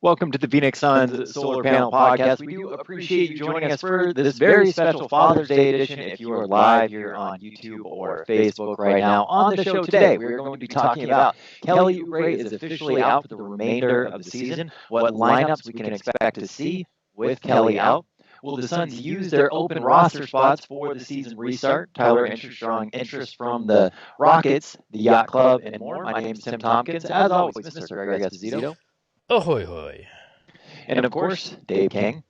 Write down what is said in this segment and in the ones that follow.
Welcome to the Phoenix Suns Solar Panel Podcast. We do appreciate you joining us for this very special Father's Day edition. If you are live here on YouTube or Facebook right now, on the show today, we're going to be talking about Kelly Oubre is officially out for the remainder of the season, what lineups we can expect to see with Kelly out. Will the Suns use their open roster spots for the season restart? Tyler, interest from the Rockets, the Yacht Club, and more. My name is Tim Tompkins. As always, Mr. Greg Esposito. Ahoy, hoy. And of course, Dave King.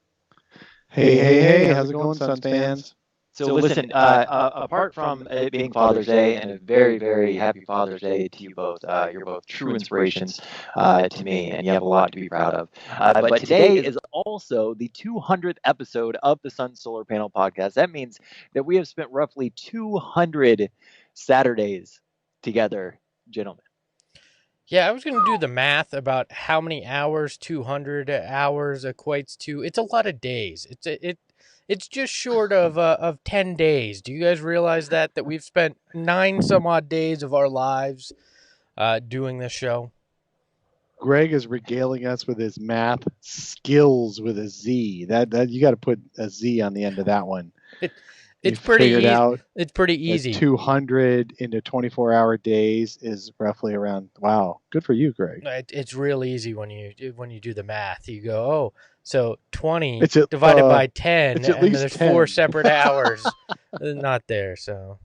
Hey, how's it going, Suns fans? So listen, apart from it being Father's Day, and a very, very happy Father's Day to you both, you're both true inspirations to me, and you have a lot to be proud of. But today is also the 200th episode of the Sun Solar Panel Podcast. That means that we have spent roughly 200 Saturdays together, gentlemen. Yeah, I was going to do the math about how many hours 200 hours equates to. It's a lot of days. It's just short of 10 days. Do you guys realize that we've spent 9 some odd days of our lives doing this show? Greg is regaling us with his math skills with a Z. That you got to put a Z on the end of that one. It's pretty easy. It's pretty easy. 200 into 24-hour days is roughly around. Wow, good for you, Greg. It's real easy when you do the math. You go, oh, so 20 divided by 10, and there's 10. 4 separate hours. Not there, so.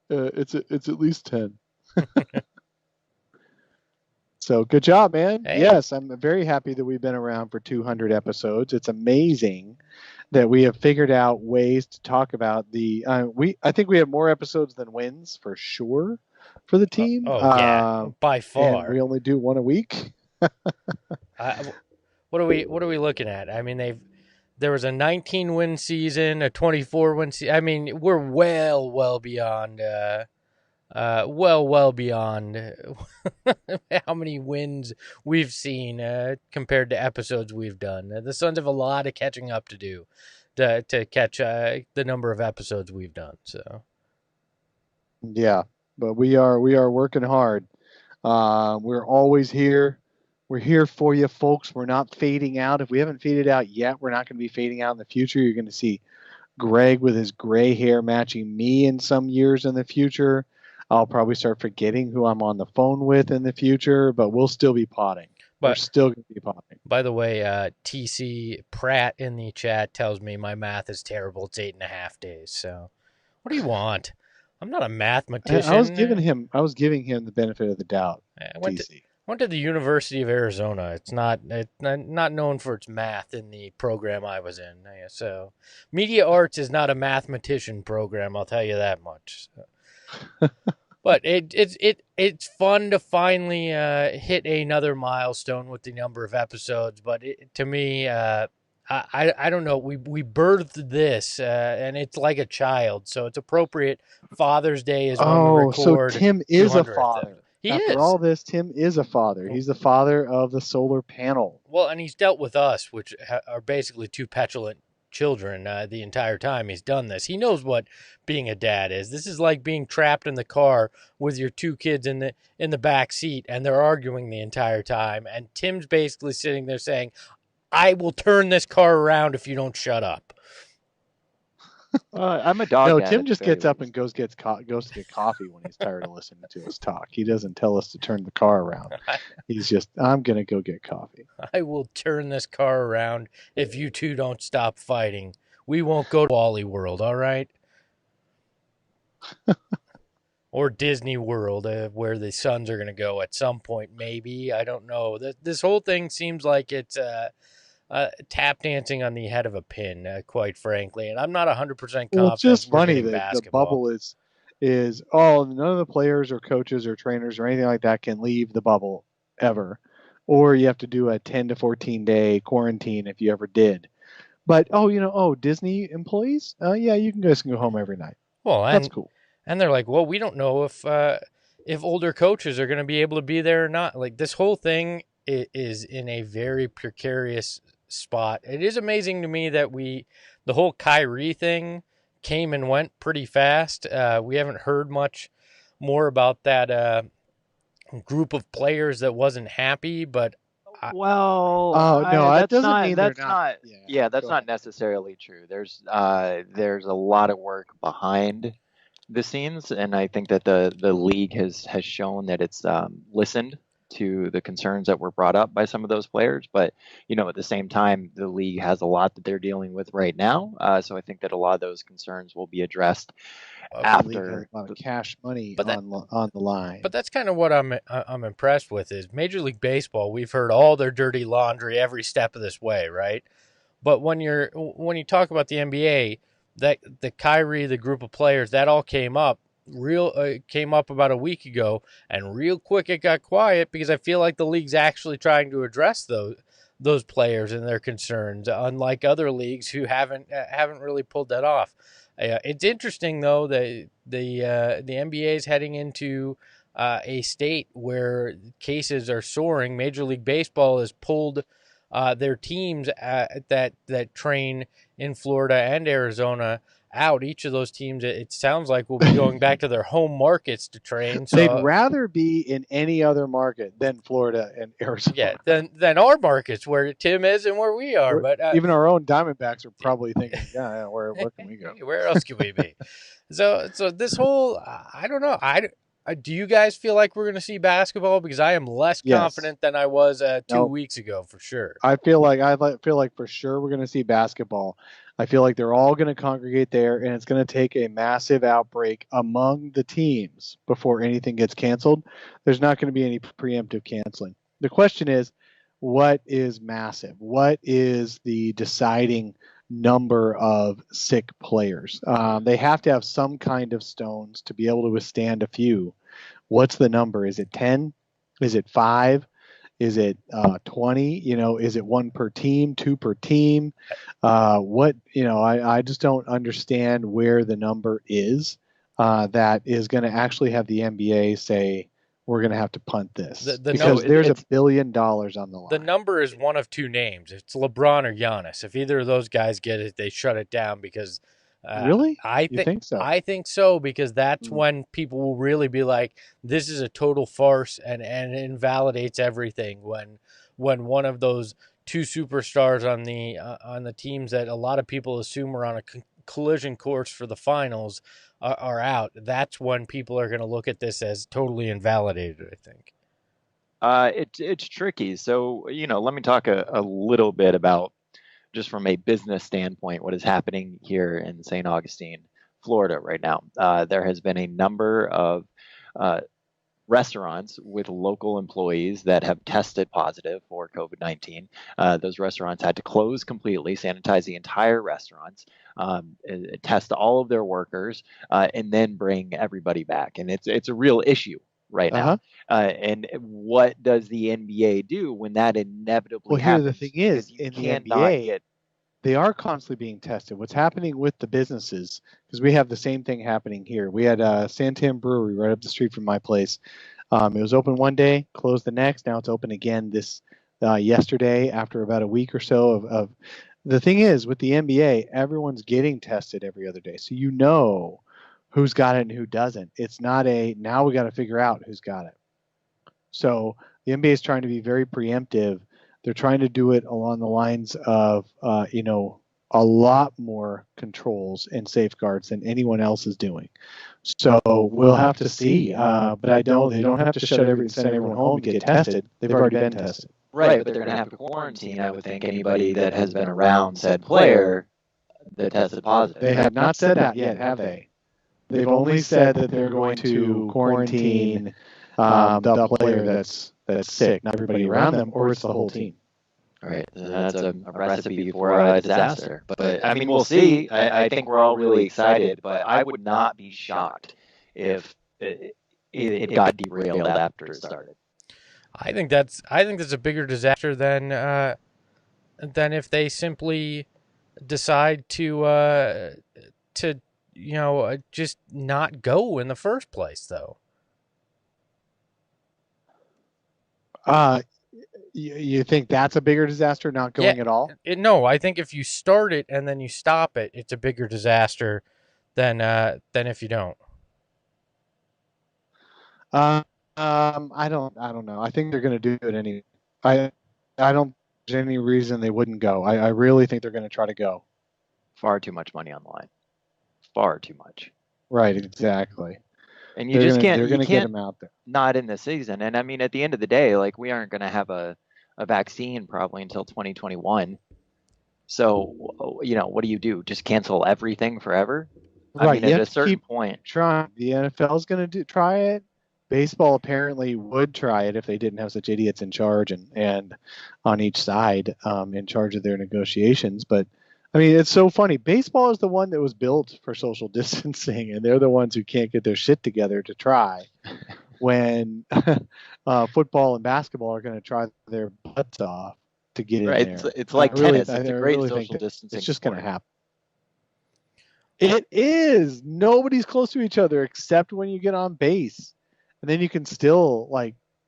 It's at least 10. So good job, man. Hey. Yes, I'm very happy that we've been around for 200 episodes. It's amazing that we have figured out ways to talk about the I think we have more episodes than wins for sure for the team. Yeah, by far. And we only do one a week. What are we looking at? I mean, there was a 19-win season, a 24-win season. I mean, we're well beyond beyond how many wins we've seen compared to episodes we've done. The Suns have a lot of catching up to do to catch the number of episodes we've done. So, yeah, but we are working hard. We're always here. We're here for you, folks. We're not fading out. If we haven't faded out yet, we're not going to be fading out in the future. You're going to see Greg with his gray hair matching me in some years in the future. I'll probably start forgetting who I'm on the phone with in the future, but we'll still be potting. We're still going to be potting. By the way, TC Pratt in the chat tells me my math is terrible. It's 8.5 days. So what do you want? I'm not a mathematician. I was giving him the benefit of the doubt. I went to the University of Arizona. It's not known for its math in the program I was in. So media arts is not a mathematician program. I'll tell you that much. So. But it's fun to finally hit another milestone with the number of episodes. But to me, I don't know. We birthed this, and it's like a child, so it's appropriate. Father's Day is when we record. So Tim is a father. After all this, Tim is a father. He's the father of the solar panel. Well, and he's dealt with us, which are basically 2 petulant children the entire time he's done this. He knows what being a dad is. This is like being trapped in the car with your 2 kids in the back seat, and they're arguing the entire time, and Tim's basically sitting there saying, I will turn this car around if you don't shut up. I'm a dog. No, Tim just gets up and goes to get coffee when he's tired of listening to us talk. He doesn't tell us to turn the car around. He's just, I'm going to go get coffee. I will turn this car around if you 2 don't stop fighting. We won't go to Wally World, all right? Or Disney World, where the Suns are going to go at some point, maybe. I don't know. This whole thing seems like it's tap dancing on the head of a pin, quite frankly. And I'm not 100% confident. Well, it's just funny that the bubble is none of the players or coaches or trainers or anything like that can leave the bubble ever. Or you have to do a 10 to 14 day quarantine if you ever did. But, Disney employees? Yeah, you guys can go home every night. Well, that's cool. And they're like, well, we don't know if older coaches are going to be able to be there or not. Like, this whole thing is in a very precarious spot. It is amazing to me that the whole Kyrie thing came and went pretty fast. We haven't heard much more about that group of players that wasn't happy, but Well, Oh no, that that's doesn't mean they're that's not. not Yeah, that's go not ahead. necessarily true. There's a lot of work behind the scenes, and I think that the league has shown that it's listened to the concerns that were brought up by some of those players. But at the same time, the league has a lot that they're dealing with right now. So I think that a lot of those concerns will be addressed The league has after. a lot of cash money But that on the line. But that's kind of what I'm impressed with is Major League Baseball. We've heard all their dirty laundry every step of this way, right? But when you talk about the NBA, that the Kyrie, the group of players, that all came up about a week ago, and real quick it got quiet because I feel like the league's actually trying to address those players and their concerns, unlike other leagues who haven't really pulled that off. It's interesting though that the NBA is heading into a state where cases are soaring. Major League Baseball has pulled their teams that train in Florida and Arizona out. Each of those teams, it sounds like, will be going back to their home markets to train. They'd So rather be in any other market than Florida and Arizona. yeah, than our markets where Tim is and where we are. But Even our own Diamondbacks are probably thinking, yeah, where can we go? where else can we be? So this whole I don't know. Do you guys feel like we're going to see basketball? Because I am less Yes. confident than I was 2 Nope. weeks ago for sure. I feel like for sure we're going to see basketball. I feel like they're all going to congregate there, and it's going to take a massive outbreak among the teams before anything gets canceled. There's not going to be any preemptive canceling. The question is, what is massive? What is the deciding number of sick players? They have to have some kind of stones to be able to withstand a few. What's the number? Is it 10? Is it 5? Is it 20? Is it 1 per team, 2 per team? I just don't understand where the number is that is going to actually have the NBA say, we're going to have to punt this. Because there's $1 billion on the line. The number is one of two names. It's LeBron or Giannis. If either of those guys get it, they shut it down because really? You think so? I think so because that's when people will really be like, this is a total farce and it invalidates everything when one of those two superstars on the teams that a lot of people assume are on a collision course for the finals are out. That's when people are going to look at this as totally invalidated, I think. It's tricky. So, let me talk a little bit about, just from a business standpoint, what is happening here in St. Augustine, Florida right now. There has been a number of restaurants with local employees that have tested positive for COVID-19. Those restaurants had to close completely, sanitize the entire restaurants, test all of their workers, and then bring everybody back. And it's a real issue right now. And what does the NBA do when that inevitably happens? Well, here the thing is, in the NBA, they are constantly being tested. What's happening with the businesses, because we have the same thing happening here. We had Santan Brewery right up the street from my place. It was open one day, closed the next. Now it's open again yesterday after about a week or so of the thing is, with the NBA, everyone's getting tested every other day. So who's got it and who doesn't. It's not now we got to figure out who's got it. So the NBA is trying to be very preemptive. They're trying to do it along the lines of, a lot more controls and safeguards than anyone else is doing. So we'll have to see. But they don't have to send everyone home to get tested. They've already been tested. Right, but they're going to have to quarantine, I would think, anybody that has been around said player that tested positive. They have not said that yet, have they? They've only said that they're going to quarantine the player that's sick, not everybody around them, or it's the whole team. Right, and that's a recipe for a disaster. But I mean, we'll see. I think we're all really excited, but I would not be shocked if it got derailed after it started. I think that's a bigger disaster than if they simply decide to just not go in the first place, though. You think that's a bigger disaster, not going at all? No, I think if you start it and then you stop it, it's a bigger disaster than if you don't. I don't know. I think they're going to do it anyway. I don't think there's any reason they wouldn't go. I really think they're going to try to go. Far too much money on the line. Far too much. Right, exactly. And you just can't. They're going to get can't them out there. not in the season. And I mean, at the end of the day, like we aren't going to have a vaccine probably until 2021. So, what do you do? Just cancel everything forever? Right. I mean, at a certain point. Trying. The NFL is going to try it. Baseball apparently would try it if they didn't have such idiots in charge and on each side in charge of their negotiations. But I mean, it's so funny. Baseball is the one that was built for social distancing, and they're the ones who can't get their shit together to try. When football and basketball are going to try their butts off to get in there. It's like tennis. It's a great social distancing. It's just going to happen. It is. Nobody's close to each other except when you get on base. And then you can still,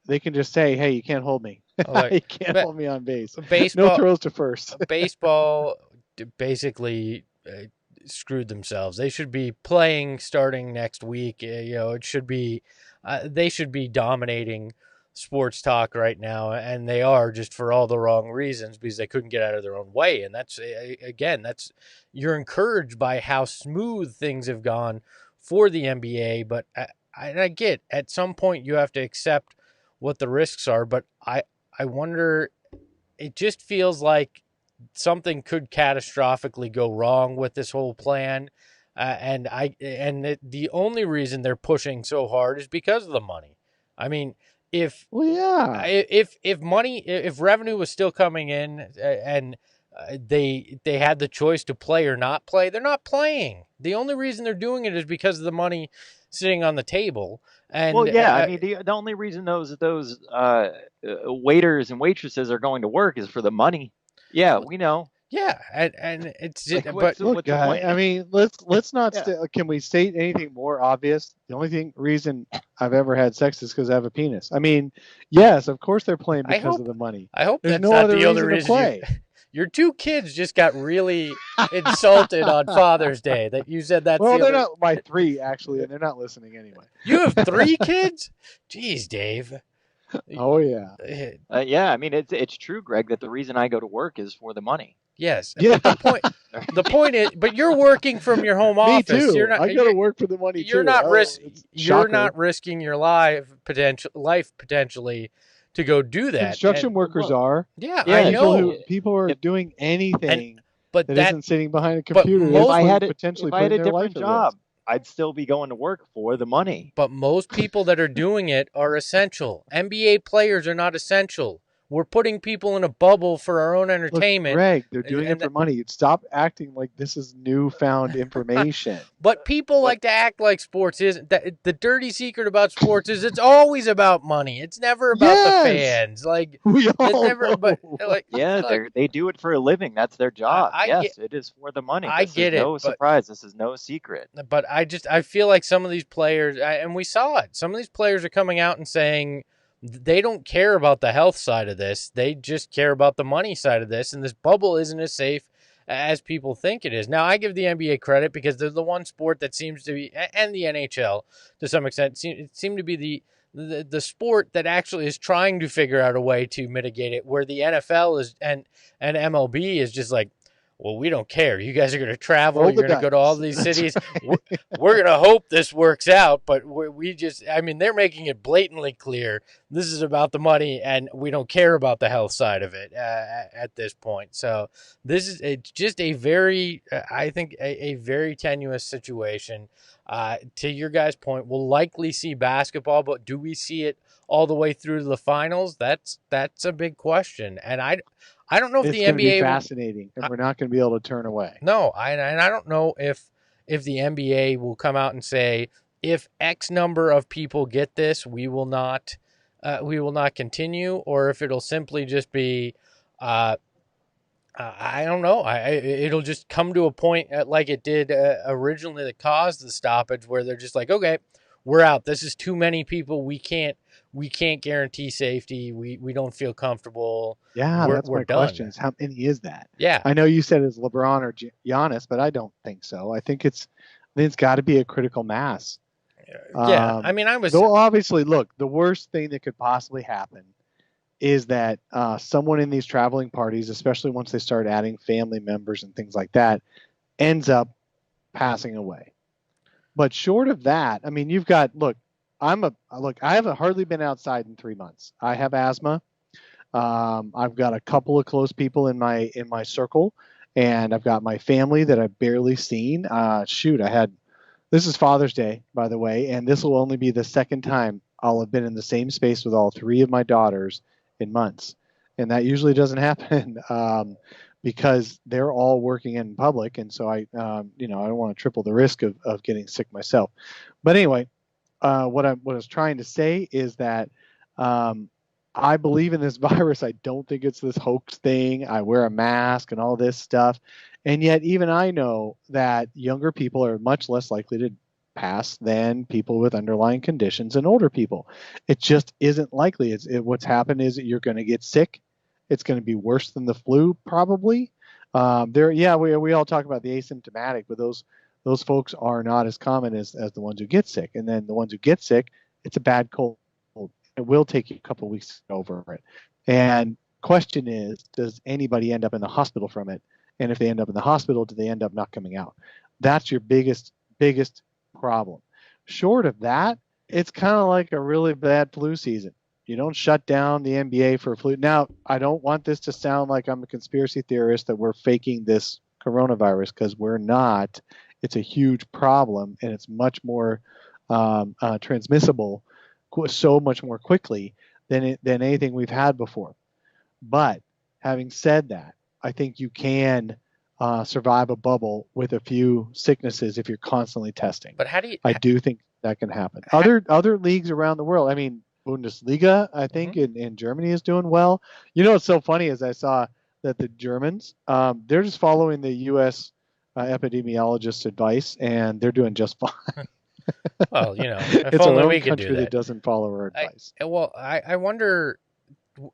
they can just say, hey, you can't hold me. You can't hold me on base. Baseball, no throws to first. Baseball basically screwed themselves. They should be playing starting next week. It should be, they should be dominating sports talk right now, and they are, just for all the wrong reasons, because they couldn't get out of their own way. And that's you're encouraged by how smooth things have gone for the NBA, but I get at some point you have to accept what the risks are, but I wonder, it just feels like something could catastrophically go wrong with this whole plan. The only reason they're pushing so hard is because of the money. I mean, if revenue was still coming in and they had the choice to play or not play, they're not playing. The only reason they're doing it is because of the money sitting on the table. And I mean, the only reason those waiters and waitresses are going to work is for the money. Yeah, we know. Yeah, and it's just, what's the point? I mean, let's not. Can we state anything more obvious? The only reason I've ever had sex is because I have a penis. I mean, yes, of course they're playing because of the money. I hope there's that's no not other the only reason to play. Your two kids just got really insulted on Father's Day that you said that's well, they're not my 3 actually, and they're not listening anyway. You have 3 kids? Jeez, Dave. Oh yeah. Yeah, I mean it's true, Greg, that the reason I go to work is for the money. Yes. Yeah. The point is, but you're working from your home office. Me too. You're not, I go to work for the money you're too. You're not risking your life potentially to go do that. Construction workers are. Yeah, I know. People are doing anything that isn't sitting behind a computer. If I had a different job, I'd still be going to work for the money. But most people that are doing it are essential. NBA players are not essential. We're putting people in a bubble for our own entertainment. Look, Greg, they're doing it for money. Stop acting like this is newfound information. But people like to act like sports isn't. The dirty secret about sports is it's always about money. It's never about the fans. Like we all it's never. know. But they do it for a living. That's their job. It is for the money. I get it. No surprise. This is no secret. But I feel like some of these players, and we saw it. Some of these players are coming out and saying they don't care about the health side of this. They just care about the money side of this. And this bubble isn't as safe as people think it is. Now, I give the NBA credit because they're the one sport that seems to be, and the NHL to some extent, seem to be the sport that actually is trying to figure out a way to mitigate it, where the NFL is and MLB is just like, well, we don't care. You guys are going to travel. You're going to go to all these cities. We're going to hope this works out. But they're making it blatantly clear this is about the money, and we don't care about the health side of it at this point. So this is just a very, I think, a very tenuous situation. To your guys' point, we'll likely see basketball, but do we see it all the way through to the finals? That's a big question. And I don't know if the NBA be fascinating, and we're not going to be able to turn away. No, I don't know if the NBA will come out and say, if X number of people get this, we will not continue, or if it'll simply just be, I don't know. It'll just come to a point like it did originally that caused the stoppage, where they're just like, okay, we're out. This is too many people. We can't guarantee safety. We don't feel comfortable. Yeah, that's we're my done. question. Is how many is that? Yeah, I know you said it's LeBron or Giannis, but I don't think so. I think it's got to be a critical mass. Yeah, I mean, though obviously, look, the worst thing that could possibly happen is that someone in these traveling parties, especially once they start adding family members and things like that, ends up passing away. But short of that, I mean, you've got I haven't hardly been outside in 3 months. I have asthma. I've got a couple of close people in my circle, and I've got my family that I've barely seen. This is Father's Day, by the way, and this will only be the second time I'll have been in the same space with all three of my daughters in months, and that usually doesn't happen because they're all working in public, and so I don't want to triple the risk of getting sick myself. But anyway, what I was trying to say is that I believe in this virus. I don't think it's this hoax thing. I wear a mask and all this stuff. And yet even I know that younger people are much less likely to pass than people with underlying conditions and older people. It just isn't likely. What's happened is that you're going to get sick. It's going to be worse than the flu, probably. We all talk about the asymptomatic, but those folks are not as common as the ones who get sick. And then the ones who get sick, it's a bad cold. It will take you a couple of weeks to get over it. And question is, does anybody end up in the hospital from it? And if they end up in the hospital, do they end up not coming out? That's your biggest problem. Short of that, it's kind of like a really bad flu season. You don't shut down the NBA for flu. Now, I don't want this to sound like I'm a conspiracy theorist that we're faking this coronavirus, because we're not. It's a huge problem, and it's much more transmissible so much more quickly than anything we've had before. But having said that, I think you can survive a bubble with a few sicknesses if you're constantly testing. But how do you? I do think that can happen. Other leagues around the world. I mean, Bundesliga, I think in Germany is doing well. You know what's so funny is I saw that the Germans, they're just following the U.S. Epidemiologist's advice, and they're doing just fine. Well, if it's only our we own could country do that. that doesn't follow our advice. I wonder,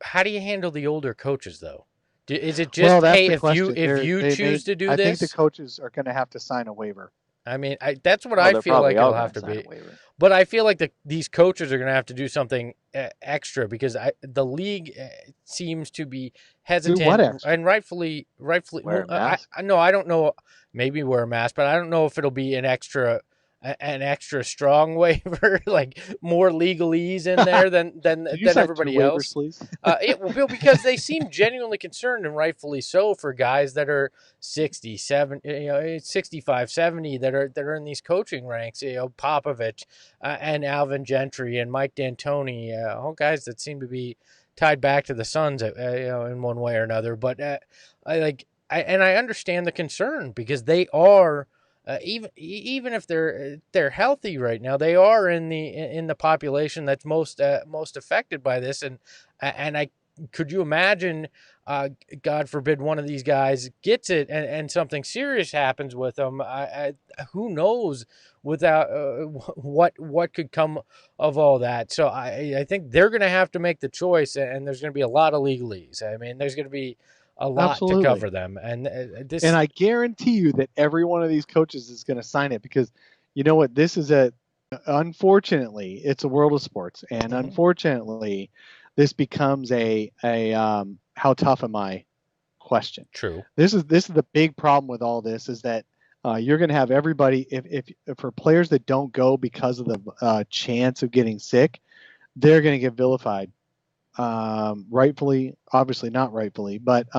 how do you handle the older coaches though? Is it just if you choose to do this? I think the coaches are going to have to sign a waiver. I mean, that's what I feel like it'll have to be. But I feel like these coaches are going to have to do something extra, because the league seems to be hesitant and rightfully. Wear a mask? I don't know. Maybe wear a mask, but I don't know if it'll be an extra strong waiver, like more legalese in there than everybody else. Because they seem genuinely concerned, and rightfully so, for guys that are 60, 70, 65, 70 that are in these coaching ranks. Popovich and Alvin Gentry and Mike D'Antoni, all guys that seem to be tied back to the Suns, in one way or another. But I understand the concern, because they are. Even if they're healthy right now, they are in the population that's most affected by this, and could you imagine, God forbid, one of these guys gets it and something serious happens with them? Who knows without what could come of all that? So I think they're going to have to make the choice, and there's going to be a lot of legalese. I mean, there's going to be a lot to cover them, and I guarantee you that every one of these coaches is going to sign it, because you know what, unfortunately, it's a world of sports, and unfortunately, this becomes a how tough am I question. True. This is the big problem with all this, is that you're going to have everybody, if for players that don't go because of the chance of getting sick, they're going to get vilified. Rightfully, obviously not rightfully, but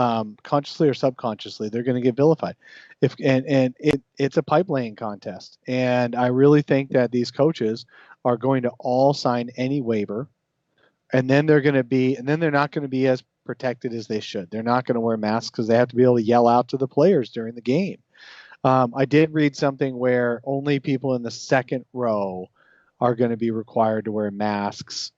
consciously or subconsciously, they're going to get vilified. It's a pipe laying contest, and I really think that these coaches are going to all sign any waiver, and then they're not going to be as protected as they should. They're not going to wear masks because they have to be able to yell out to the players during the game. I did read something where only people in the second row are going to be required to wear masks,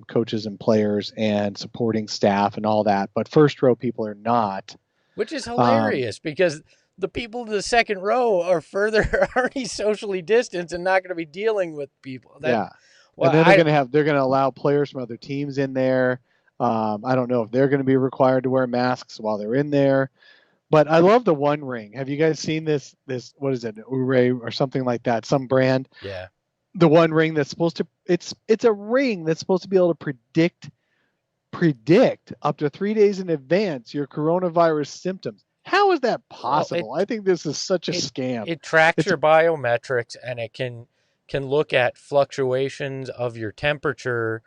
coaches and players and supporting staff and all that. But first row people are not. Which is hilarious, because the people in the second row are already socially distanced and not going to be dealing with people. Well, and then they're going to allow players from other teams in there. I don't know if they're going to be required to wear masks while they're in there. But I love the One Ring. Have you guys seen this, what is it, Oubre or something like that, some brand? Yeah. The One Ring that's supposed to, it's a ring that's supposed to be able to predict up to 3 days in advance your coronavirus symptoms. How is that possible? I think this is such a scam. It tracks your biometrics, and it can look at fluctuations of your temperature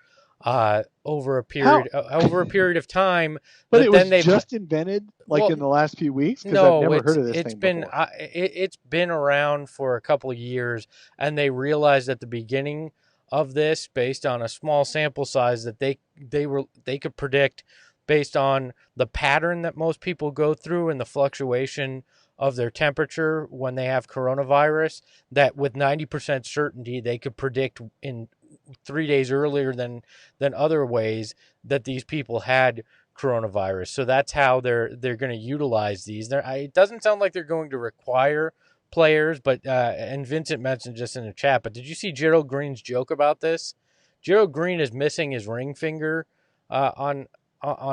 over a period of time. But it was just invented in the last few weeks? Because I've never heard of this thing before. It's been around for a couple of years, and they realized at the beginning of this, based on a small sample size, that they could predict, based on the pattern that most people go through and the fluctuation of their temperature when they have coronavirus, that with 90% certainty they could predict in 3 days earlier than other ways that these people had coronavirus. So that's how they're going to utilize these. It doesn't sound like they're going to require players, but and Vincent mentioned just in the chat, but did you see Gerald Green's joke about this? Gerald Green is missing his ring finger on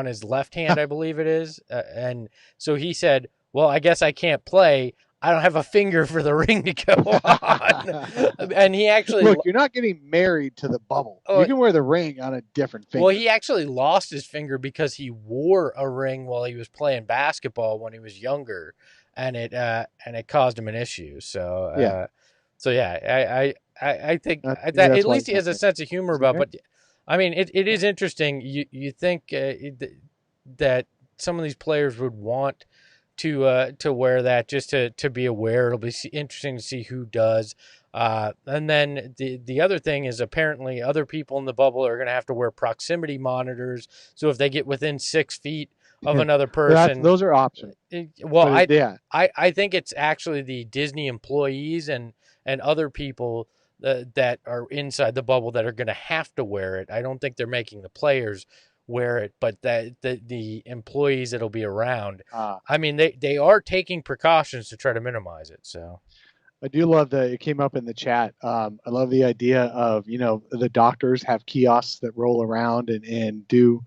his left hand, I believe it is. And so he said, well, I guess I can't play. I don't have a finger for the ring to go on. And he actually... Look, you're not getting married to the bubble. You can wear the ring on a different finger. Well, he actually lost his finger because he wore a ring while he was playing basketball when he was younger, and it caused him an issue. So, I think that at least he has a sense of humor about. But I mean, it is interesting. You think that some of these players would want to wear that just to be aware. It'll be interesting to see who does. And then the other thing is, apparently other people in the bubble are going to have to wear proximity monitors. So if they get within 6 feet of another person, those are options. I think it's actually the Disney employees and other people that are inside the bubble that are going to have to wear it. I don't think they're making the players wear it, but the employees that'll be around. I mean, they are taking precautions to try to minimize it. So I do love that it came up in the chat. I love the idea of, the doctors have kiosks that roll around and do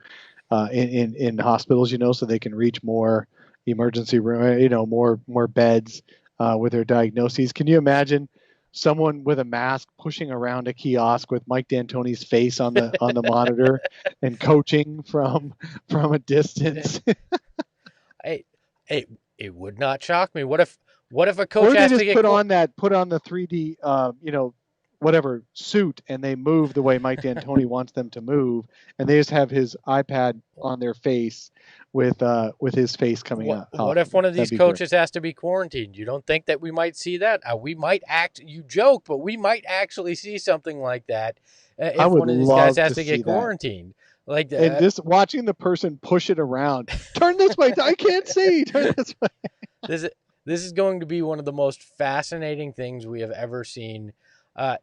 in hospitals, so they can reach more emergency room, more beds with their diagnoses. Can you imagine someone with a mask pushing around a kiosk with Mike D'Antoni's face on the monitor and coaching from a distance? It would not shock me. What if a coach has to get put on the 3D whatever suit, and they move the way Mike D'Antoni wants them to move, and they just have his iPad on their face with his face coming out. What if one of these coaches has to be quarantined? You don't think that we might see that? We might you joke, but we might actually see something like that if one of these guys has to get quarantined. Like that. And just watching the person push it around. Turn this way. I can't see. Turn this way. This is going to be one of the most fascinating things we have ever seen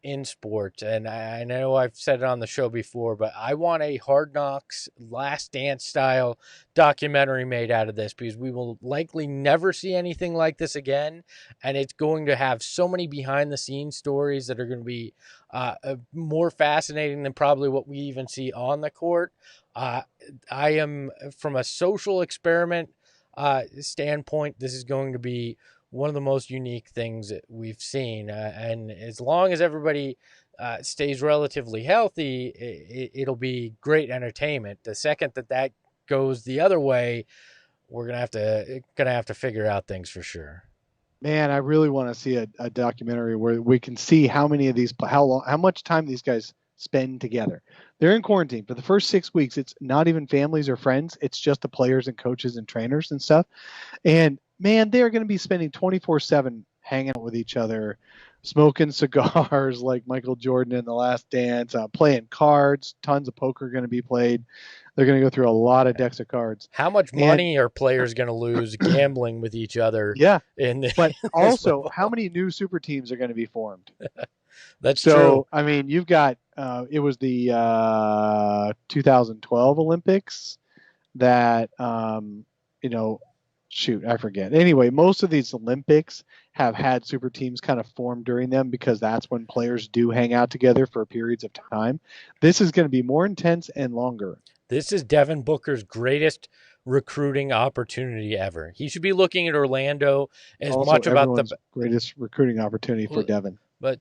in sports. And I know I've said it on the show before, but I want a Hard Knocks Last Dance style documentary made out of this, because we will likely never see anything like this again. And it's going to have so many behind the scenes stories that are going to be more fascinating than probably what we even see on the court. I am, from a social experiment standpoint, this is going to be one of the most unique things that we've seen. And as long as everybody stays relatively healthy, it'll be great entertainment. The second that goes the other way, we're gonna have to figure out things for sure. Man, I really want to see a documentary where we can see how much time these guys spend together. They're in quarantine for the first 6 weeks. It's not even families or friends. It's just the players and coaches and trainers and stuff. And man, they're going to be spending 24/7 hanging out with each other, smoking cigars like Michael Jordan in The Last Dance, playing cards. Tons of poker going to be played. They're going to go through a lot of decks of cards. How much money are players going to lose gambling with each other? Yeah. But also, how many new super teams are going to be formed? That's true. I mean, you've got it was the 2012 Olympics that shoot, I forget. Anyway, most of these Olympics have had super teams kind of formed during them, because that's when players do hang out together for periods of time. This is going to be more intense and longer. This is Devin Booker's greatest recruiting opportunity ever. He should be looking at Orlando as also much about the greatest recruiting opportunity for Devin. But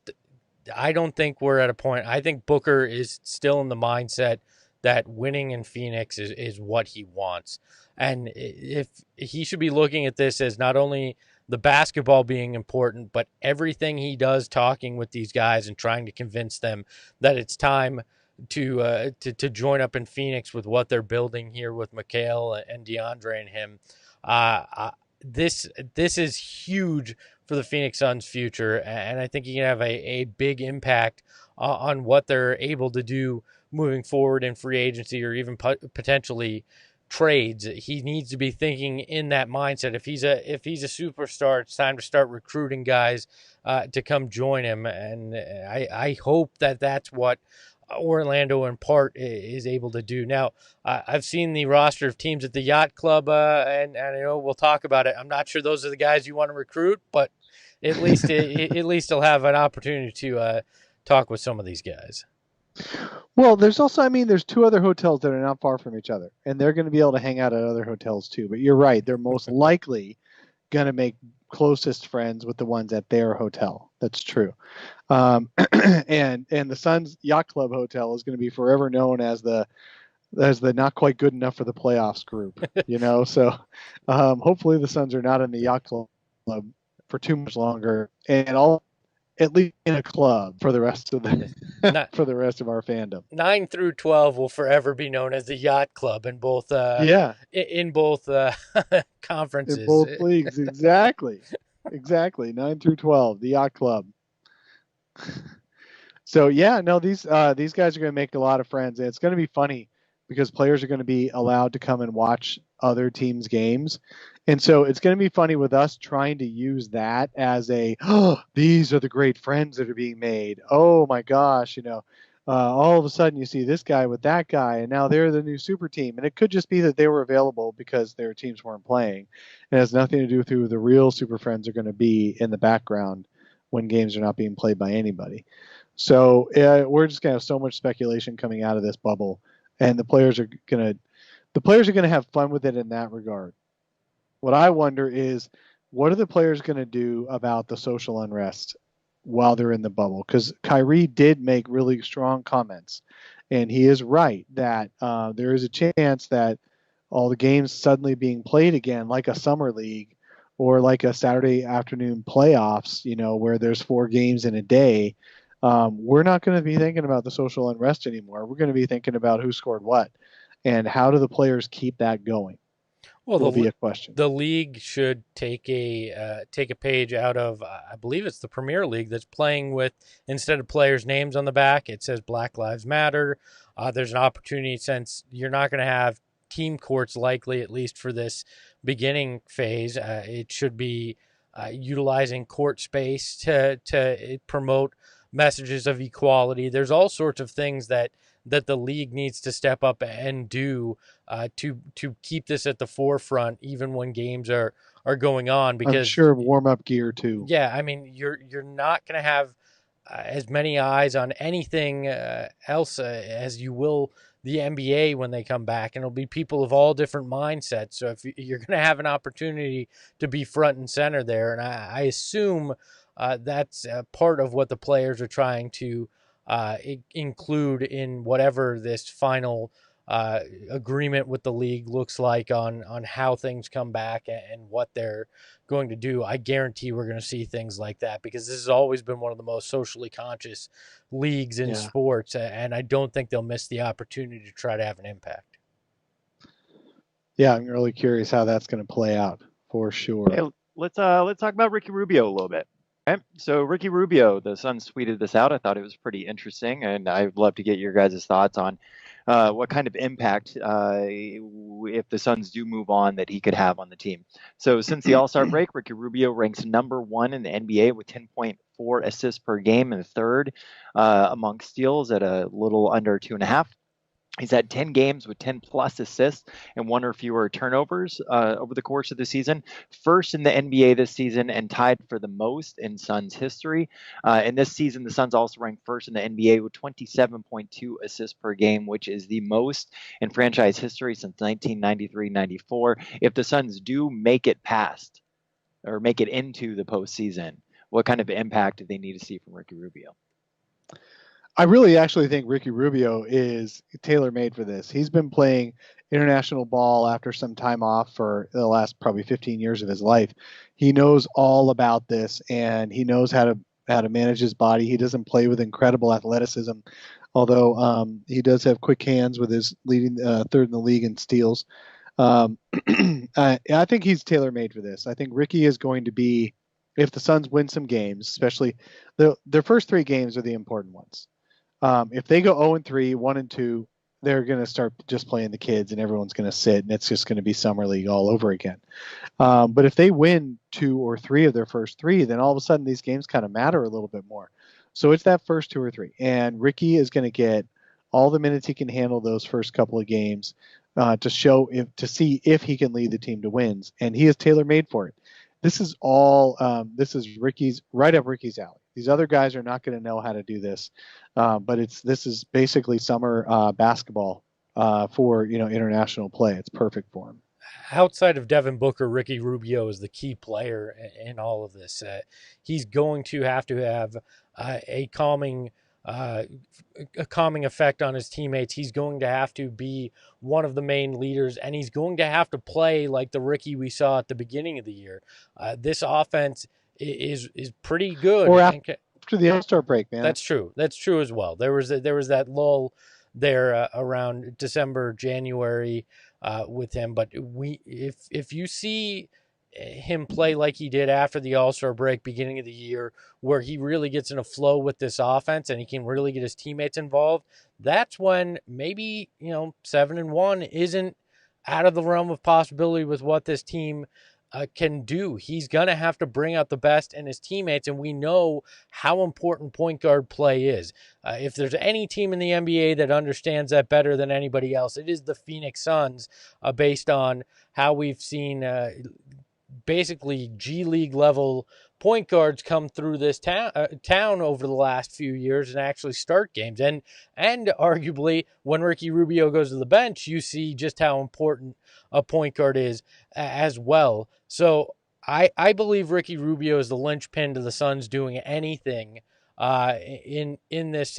I don't think we're at a point. I think Booker is still in the mindset that winning in Phoenix is what he wants. And if he should be looking at this as not only the basketball being important, but everything he does talking with these guys and trying to convince them that it's time to join up in Phoenix with what they're building here with Mikal and Deandre and him. This is huge for the Phoenix Suns' future, and I think he can have a big impact on what they're able to do moving forward in free agency or even potentially trades. He needs to be thinking in that mindset. If he's a superstar, it's time to start recruiting guys to come join him, and I hope that that's what Orlando in part is able to do. Now, I've seen the roster of teams at the Yacht Club, and I know we'll talk about it. I'm not sure those are the guys you want to recruit, but at least at least he'll have an opportunity to talk with some of these guys. Well, there's also, there's two other hotels that are not far from each other, and they're going to be able to hang out at other hotels too. But you're right; they're most likely going to make closest friends with the ones at their hotel. That's true. And the Suns Yacht Club hotel is going to be forever known as the not quite good enough for the playoffs group. So hopefully the Suns are not in the Yacht Club for too much longer, and at least in a club for the rest of for the rest of our fandom. 9 through 12 will forever be known as the Yacht Club in both in both conferences, in both leagues. Exactly 9 through 12, the Yacht Club. So these guys are going to make a lot of friends, and it's going to be funny because players are going to be allowed to come and watch other teams' games. And so it's going to be funny with us trying to use that as these are the great friends that are being made. Oh my gosh, all of a sudden you see this guy with that guy, and now they're the new super team. And it could just be that they were available because their teams weren't playing. It has nothing to do with who the real super friends are going to be in the background when games are not being played by anybody. So we're just going to have so much speculation coming out of this bubble, and the players are going to have fun with it in that regard. What I wonder is, what are the players going to do about the social unrest while they're in the bubble? Because Kyrie did make really strong comments, and he is right that there is a chance that all the games suddenly being played again, like a summer league or like a Saturday afternoon playoffs, where there's 4 games in a day, we're not going to be thinking about the social unrest anymore. We're going to be thinking about who scored what, and how do the players keep that going? Well, will be a question. The league should take a page out of, I believe it's the Premier League, that's playing with, instead of players' names on the back, it says Black Lives Matter. There's an opportunity, since you're not going to have team courts likely, at least for this beginning phase. It should be utilizing court space to promote messages of equality. There's all sorts of things that the league needs to step up and do to keep this at the forefront, even when games are going on. Because I'm sure warm-up gear too. Yeah, you're not going to have as many eyes on anything else as you will the NBA when they come back, and it'll be people of all different mindsets. So if you're going to have an opportunity to be front and center there, and I assume that's part of what the players are trying to include in whatever this final agreement with the league looks like on how things come back and what they're going to do. I guarantee we're going to see things like that, because this has always been one of the most socially conscious leagues in sports, and I don't think they'll miss the opportunity to try to have an impact. Yeah, I'm really curious how that's going to play out for sure. Hey, let's talk about Ricky Rubio a little bit. Okay. So Ricky Rubio, the Suns tweeted this out. I thought it was pretty interesting, and I'd love to get your guys' thoughts on what kind of impact, if the Suns do move on, that he could have on the team. So since the All-Star break, Ricky Rubio ranks number 1 in the NBA with 10.4 assists per game, and third among steals at a little under 2.5. He's had 10 games with 10-plus assists and 1 or fewer turnovers over the course of the season. First in the NBA this season, and tied for the most in Suns history. In this season, the Suns also ranked first in the NBA with 27.2 assists per game, which is the most in franchise history since 1993-94. If the Suns do make it past or make it into the postseason, what kind of impact do they need to see from Ricky Rubio? I really actually think Ricky Rubio is tailor-made for this. He's been playing international ball after some time off for the last probably 15 years of his life. He knows all about this, and he knows how to manage his body. He doesn't play with incredible athleticism, although he does have quick hands with his leading third in the league in steals. I think he's tailor-made for this. I think Ricky is going to be, if the Suns win some games, especially their first 3 games are the important ones. If they go 0-3, 1-2, they're going to start just playing the kids, and everyone's going to sit, and it's just going to be summer league all over again. But if they win 2 or 3 of their first 3, then all of a sudden these games kind of matter a little bit more. So it's that first 2 or 3, and Ricky is going to get all the minutes he can handle those first couple of games to see if he can lead the team to wins, and he is tailor made for it. This is all. This is Ricky's right up Ricky's alley. These other guys are not going to know how to do this, but this is basically summer basketball for international play. It's perfect for him. Outside of Devin Booker, Ricky Rubio is the key player in all of this. He's going to have a calming effect on his teammates. He's going to have to be one of the main leaders, and he's going to have to play like the Ricky we saw at the beginning of the year. This offense is pretty good. Or after the All-Star break, man. That's true. That's true as well. There was that lull there around December, January with him. But if you see him play like he did after the All-Star break, beginning of the year, where he really gets in a flow with this offense and he can really get his teammates involved, that's when maybe 7-1 isn't out of the realm of possibility with what this team can do. He's going to have to bring out the best in his teammates, and we know how important point guard play is. If there's any team in the NBA that understands that better than anybody else, it is the Phoenix Suns, based on how we've seen basically G League level point guards come through this town over the last few years and actually start games. And arguably, when Ricky Rubio goes to the bench, you see just how important a point guard is as well. So I believe Ricky Rubio is the linchpin to the Suns doing anything in this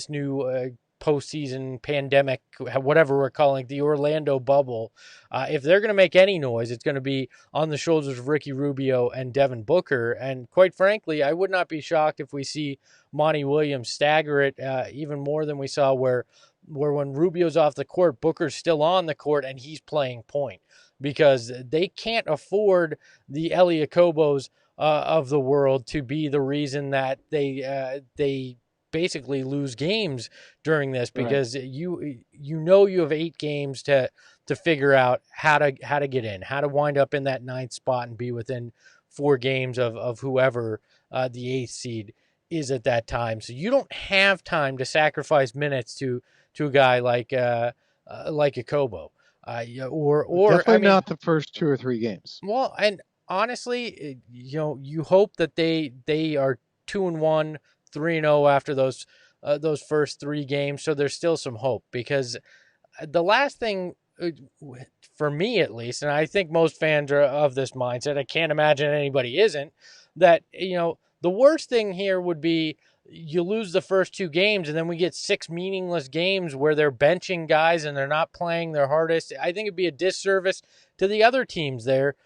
new postseason pandemic, whatever we're calling it, the Orlando bubble. If they're going to make any noise, it's going to be on the shoulders of Ricky Rubio and Devin Booker. And quite frankly, I would not be shocked if we see Monty Williams stagger it even more than we saw where when Rubio's off the court, Booker's still on the court and he's playing point, because they can't afford the Elie Akobos of the world to be the reason that they basically lose games during this, because right. you have 8 games to figure out how to get in, how to wind up in that 9th spot and be within 4 games of whoever the 8th seed is at that time. So you don't have time to sacrifice minutes to a guy like Akobo, or definitely not the first 2 or 3 games. Well, and honestly, you hope that they are 2-1. 3-0 after those first 3 games, so there's still some hope, because the last thing, for me at least, and I think most fans are of this mindset, I can't imagine anybody isn't, that the worst thing here would be you lose the first 2 games and then we get 6 meaningless games where they're benching guys and they're not playing their hardest. I think it'd be a disservice to the other teams there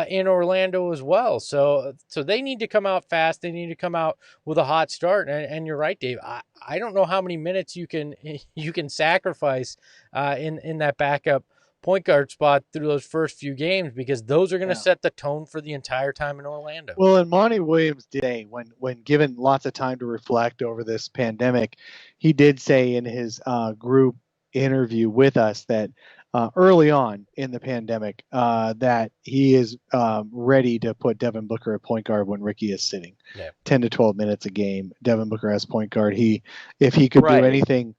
in Orlando as well. So they need to come out fast. They need to come out with a hot start. And you're right, Dave. I don't know how many minutes you can sacrifice in that backup point guard spot through those first few games, because those are going to set the tone for the entire time in Orlando. Well, and Monty Williams did, when given lots of time to reflect over this pandemic, he did say in his group interview with us that early on in the pandemic that he is ready to put Devin Booker at point guard when Ricky is sitting 10 to 12 minutes a game. Devin Booker as point guard. If he could do anything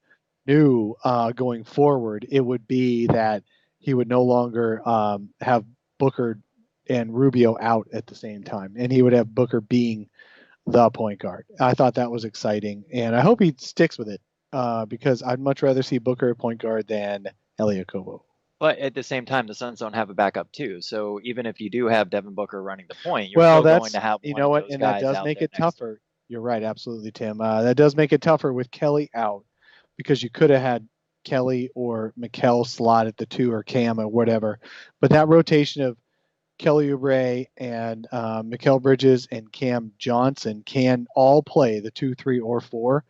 new going forward, it would be that he would no longer have Booker and Rubio out at the same time, and he would have Booker being the point guard. I thought that was exciting, and I hope he sticks with it because I'd much rather see Booker at point guard than Elie Akobbo. But at the same time, the Suns don't have a backup too. So even if you do have Devin Booker running the point, you're still going to have one of those and guys that does out make there it tougher. You're right, absolutely, Tim. That does make it tougher with Kelly out because you could have had Kelly or Mikal slot at the 2 or Cam or whatever. But that rotation of Kelly Oubre and Mikal Bridges and Cam Johnson can all play the 2, 3, or 4.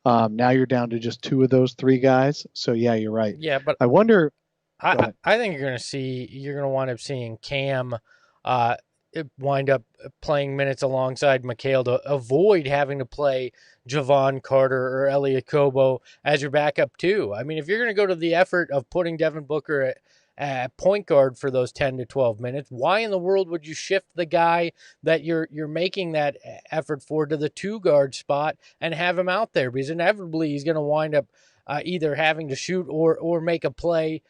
Now you're down to just 2 of those 3 guys. So, yeah, you're right. Yeah, but I wonder. I think you're going to wind up seeing Cam wind up playing minutes alongside Mikal to avoid having to play Javon Carter or Elliot Kobo as your backup too. I mean, if you're going to go to the effort of putting Devin Booker at point guard for those 10 to 12 minutes, why in the world would you shift the guy that you're making that effort for to the 2 guard spot and have him out there? Because inevitably he's going to wind up either having to shoot or make a play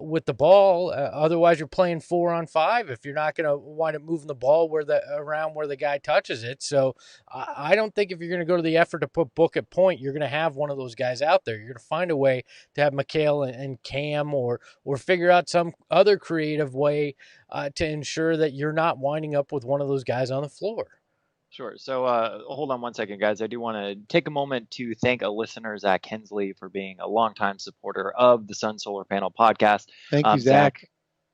with the ball. Otherwise, you're playing 4-on-5 if you're not going to wind up moving the ball around where the guy touches it. So I don't think if you're going to go to the effort to put Book at point, you're going to have one of those guys out there. You're going to find a way to have Mikal and Cam or figure out some other creative way to ensure that you're not winding up with one of those guys on the floor. Sure. So hold on one second, guys. I do want to take a moment to thank a listener, Zach Hensley, for being a longtime supporter of the Sun Solar Panel podcast. Thank you, Zach.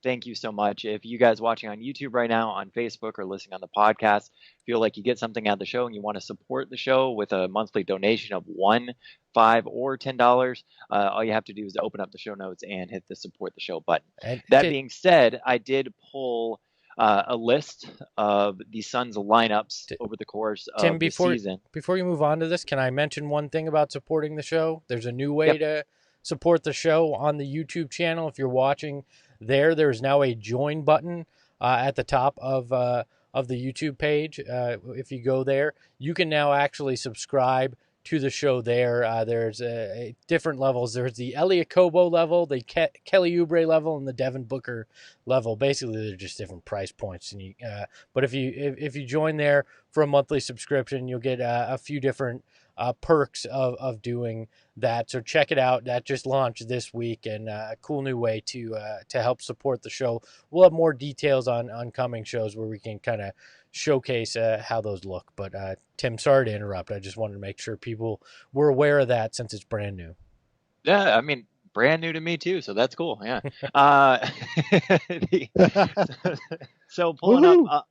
Thank you so much. If you guys watching on YouTube right now, on Facebook, or listening on the podcast feel like you get something out of the show and you want to support the show with a monthly donation of $1, $5, or $10, all you have to do is open up the show notes and hit the support the show button. That being said, I did pull a list of the Suns lineups over the course of the season. Before you move on to this, can I mention one thing about supporting the show? There's a new way to support the show on the YouTube channel. If you're watching there's now a join button at the top of the YouTube page. If you go there, you can now actually subscribe to the show there. There's different levels. There's the Elliot Kobo level, the Kelly Oubre level, and the Devin Booker level. Basically, they're just different price points. And but if you join there for a monthly subscription, you'll get a few different perks of doing that. So check it out. That just launched this week, and a cool new way to help support the show. We'll have more details on coming shows where we can kind of showcase how those look. But Tim, sorry to interrupt. I just wanted to make sure people were aware of that since it's brand new. Yeah, I mean, brand new to me too, so that's cool. Yeah. So pulling up,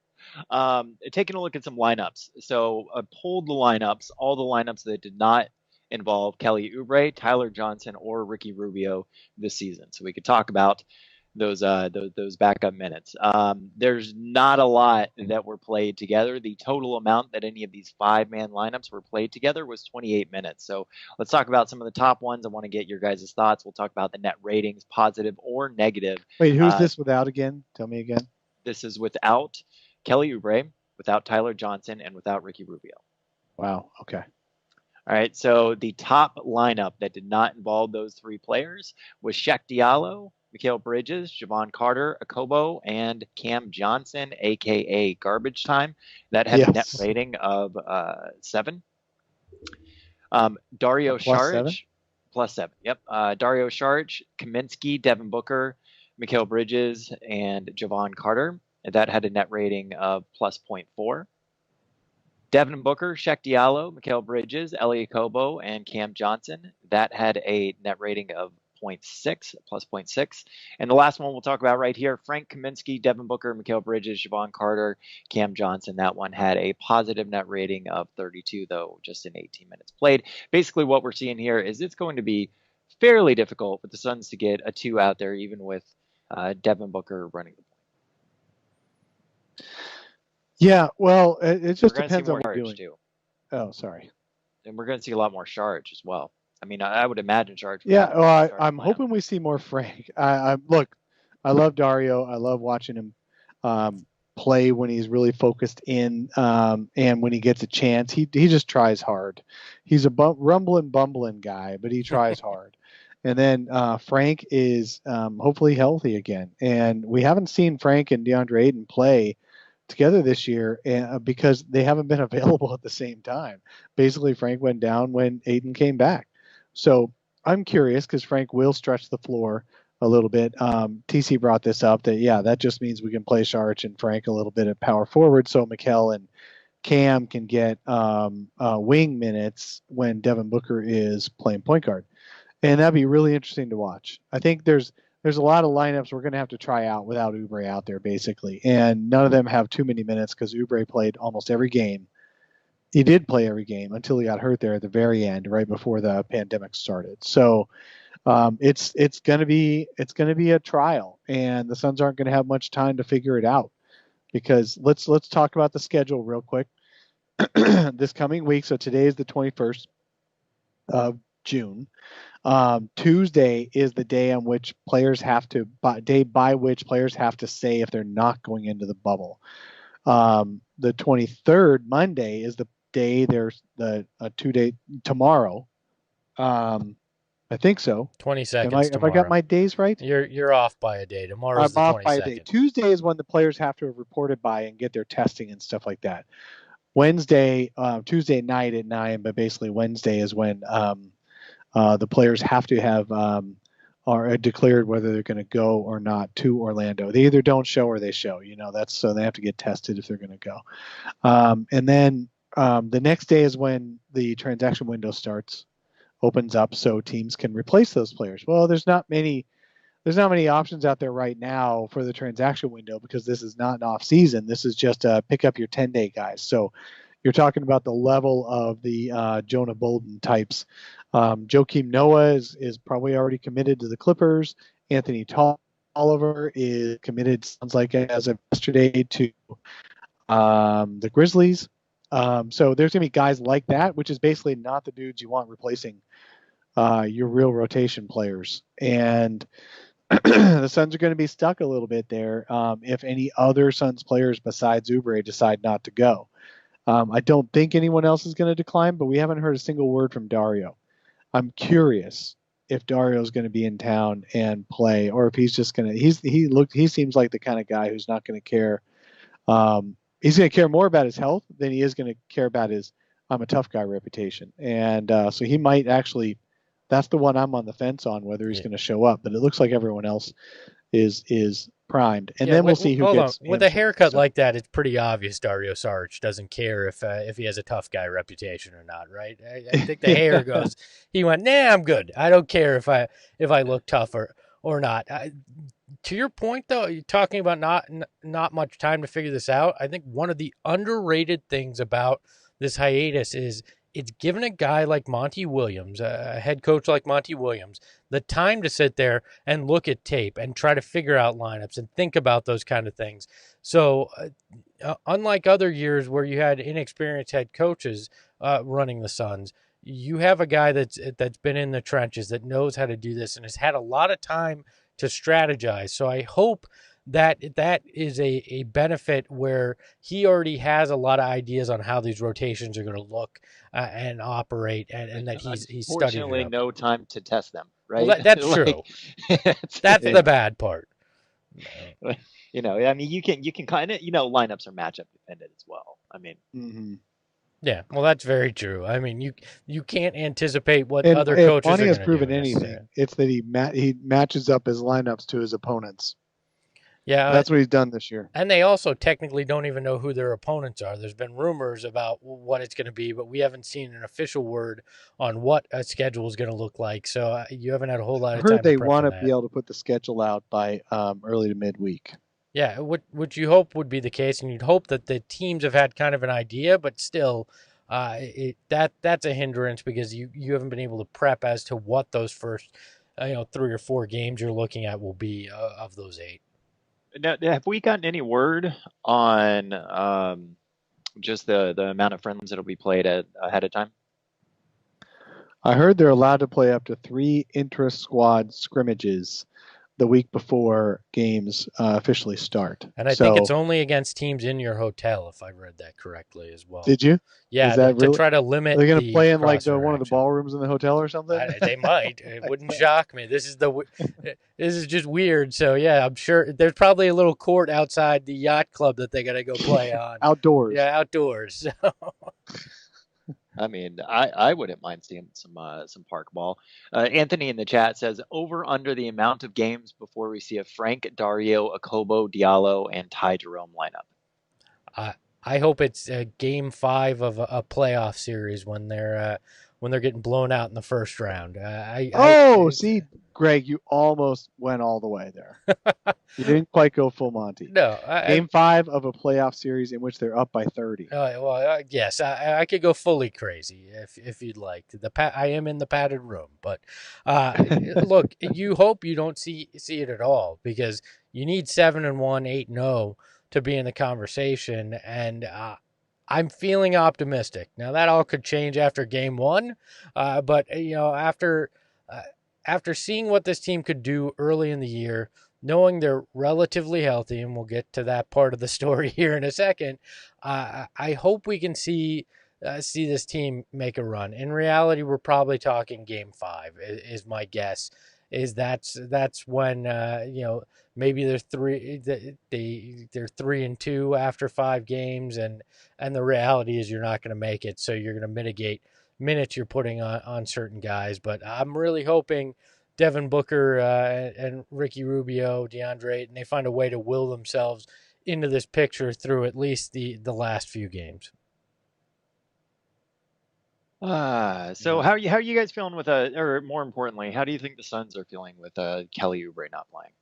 taking a look at some lineups. So I pulled the lineups, all the lineups that did not involve Kelly Oubre, Tyler Johnson, or Ricky Rubio this season. So we could talk about those backup minutes. There's not a lot that were played together. The total amount that any of these 5-man lineups were played together was 28 minutes. So let's talk about some of the top ones. I want to get your guys' thoughts. We'll talk about the net ratings, positive or negative. Wait, who's this without again? Tell me again. This is without Kelly Oubre, without Tyler Johnson, and without Ricky Rubio. Wow. Okay. All right. So the top lineup that did not involve those 3 players was Shaq Diallo, Mikal Bridges, Javon Carter, Akobo, and Cam Johnson, a.k.a. Garbage Time. That had a net rating of 7. Dario Saric, +7. Yep. Dario Saric, Kaminsky, Devin Booker, Mikal Bridges, and Javon Carter. That had a net rating of +0.4. Devin Booker, Shaq Diallo, Mikal Bridges, Elliot Kobo, and Cam Johnson. That had a net rating of +0.6. And the last one we'll talk about right here, Frank Kaminsky, Devin Booker, Mikal Bridges, Javon Carter, Cam Johnson. That one had a positive net rating of 32, though, just in 18 minutes played. Basically, what we're seeing here is it's going to be fairly difficult for the Suns to get a 2 out there, even with Devin Booker running the point. Yeah, well, it just depends on what you're doing. Too. Oh, sorry. And we're going to see a lot more Saric as well. I mean, I would imagine Saric. Yeah, well, I'm hoping we see more Frank. Look, I love Dario. I love watching him play when he's really focused in, and when he gets a chance, he just tries hard. He's a rumbling, bumbling guy, but he tries hard. And then Frank is hopefully healthy again. And we haven't seen Frank and Deandre Ayton play together this year because they haven't been available at the same time. Basically, Frank went down when Ayton came back. So I'm curious because Frank will stretch the floor a little bit. TC brought this up that, that just means we can play Saric and Frank a little bit at power forward. So Mikal and Cam can get wing minutes when Devin Booker is playing point guard. And that'd be really interesting to watch. I think there's a lot of lineups we're going to have to try out without Oubre out there, basically. And none of them have too many minutes because Oubre played almost every game. He did play every game until he got hurt there at the very end, right before the pandemic started. So it's going to be a trial, and the Suns aren't going to have much time to figure it out. Because let's talk about the schedule real quick. This coming week, so today is the 21st of June. Tuesday is the day on which players have to by which players have to say if they're not going into the bubble. The 23rd, Monday, is the day. There's the 2-day tomorrow. I think so. 22nd. Have I got my days right? You're off by a day. Tomorrow's I'm the 22nd. off by a day. Tuesday is when the players have to have reported by and get their testing and stuff like that. Wednesday, Tuesday night at 9, but basically Wednesday is when the players have to have are declared whether they're going to go or not to Orlando. They either don't show or they show. That's so they have to get tested if they're going to go. And then the next day is when the transaction window opens up, so teams can replace those players. Well, there's not many options out there right now for the transaction window because this is not an off season. This is just pick up your 10-day guys. So you're talking about the level of the Jonah Bolden types. Joakim Noah is probably already committed to the Clippers. Anthony Tolliver is committed, sounds like as of yesterday, to the Grizzlies. So there's going to be guys like that, which is basically not the dudes you want replacing your real rotation players. And the Suns are going to be stuck a little bit there if any other Suns players besides Oubre decide not to go. I don't think anyone else is going to decline, but we haven't heard a single word from Dario. I'm curious if Dario is going to be in town and play, or if he's just going to. He seems like the kind of guy who's not going to care. He's going to care more about his health than he is going to care about his "I'm a tough guy" reputation, and so he might actually. That's the one I'm on the fence on whether he's going to show up, but it looks like everyone else is primed, and then we'll see who gets. With a haircut like that, it's pretty obvious Dario Saric doesn't care if he has a tough guy reputation or not, right? I think the hair goes. He went, nah, I'm good. I don't care if I look tough or not. To your point, though, you're talking about not much time to figure this out. I think one of the underrated things about this hiatus is it's given a guy like Monty Williams, a head coach like Monty Williams, the time to sit there and look at tape and try to figure out lineups and think about those kind of things. So unlike other years where you had inexperienced head coaches running the Suns, you have a guy that's been in the trenches, that knows how to do this and has had a lot of time to strategize. So I hope that is a benefit where he already has a lot of ideas on how these rotations are going to look and operate, and that he's studied. Fortunately, no time to test them, right? Well, that's true. That's the bad part. I mean, you can kind of, lineups are matchup dependent as well. I mean, Mm-hmm. Yeah, well, that's very true. I mean, you can't anticipate what other coaches are going to do. Monty has proven anything. It's that he matches up his lineups to his opponents. Yeah, that's what he's done this year. And they also technically don't even know who their opponents are. There's been rumors about what it's going to be, but we haven't seen an official word on what a schedule is going to look like. So you haven't had a whole lot of time. I heard they want to be able to put the schedule out by early to midweek. Yeah, which you hope would be the case, and you'd hope that the teams have had kind of an idea, but still, that's a hindrance because you haven't been able to prep as to what those first 3 or 4 games you're looking at will be of those 8. Now, have we gotten any word on just the amount of friendlies that'll be played ahead of time? I heard they're allowed to play up to 3 intra-squad scrimmages the week before games officially start. And I think it's only against teams in your hotel, if I read that correctly as well. Did you? Yeah, to try to limit. Are they going to play in like one of the ballrooms in the hotel or something? They might. It wouldn't shock me. This is just weird. So yeah, I'm sure there's probably a little court outside the Yacht Club that they got to go play on. Outdoors. Yeah, outdoors. So. I mean, I wouldn't mind seeing some park ball. Anthony in the chat says over under the amount of games before we see a Frank, Dario, Akobo, Diallo, and Ty Jerome lineup. I hope it's Game 5 of a playoff series when they're getting blown out in the first round. See, Greg, you almost went all the way there. You didn't quite go full Monty. No, Game 5 of a playoff series in which they're up by 30. Yes, I could go fully crazy if you'd like. I am in the padded room, but look, you hope you don't see it at all, because you need 7-1, 8-0 to be in the conversation, and I'm feeling optimistic. Now that all could change after Game 1, but after seeing what this team could do early in the year, knowing they're relatively healthy, and we'll get to that part of the story here in a second, I hope we can see this team make a run. In reality, we're probably talking Game 5 is my guess. That's when maybe they're 3-2 after 5 games, and the reality is you're not going to make it, so you're going to mitigate minutes you're putting on certain guys. But I'm really hoping Devin Booker and Ricky Rubio, Deandre, and they find a way to will themselves into this picture through at least the last few games. So how are you guys feeling with or more importantly, how do you think the Suns are feeling with Kelly Oubre not playing?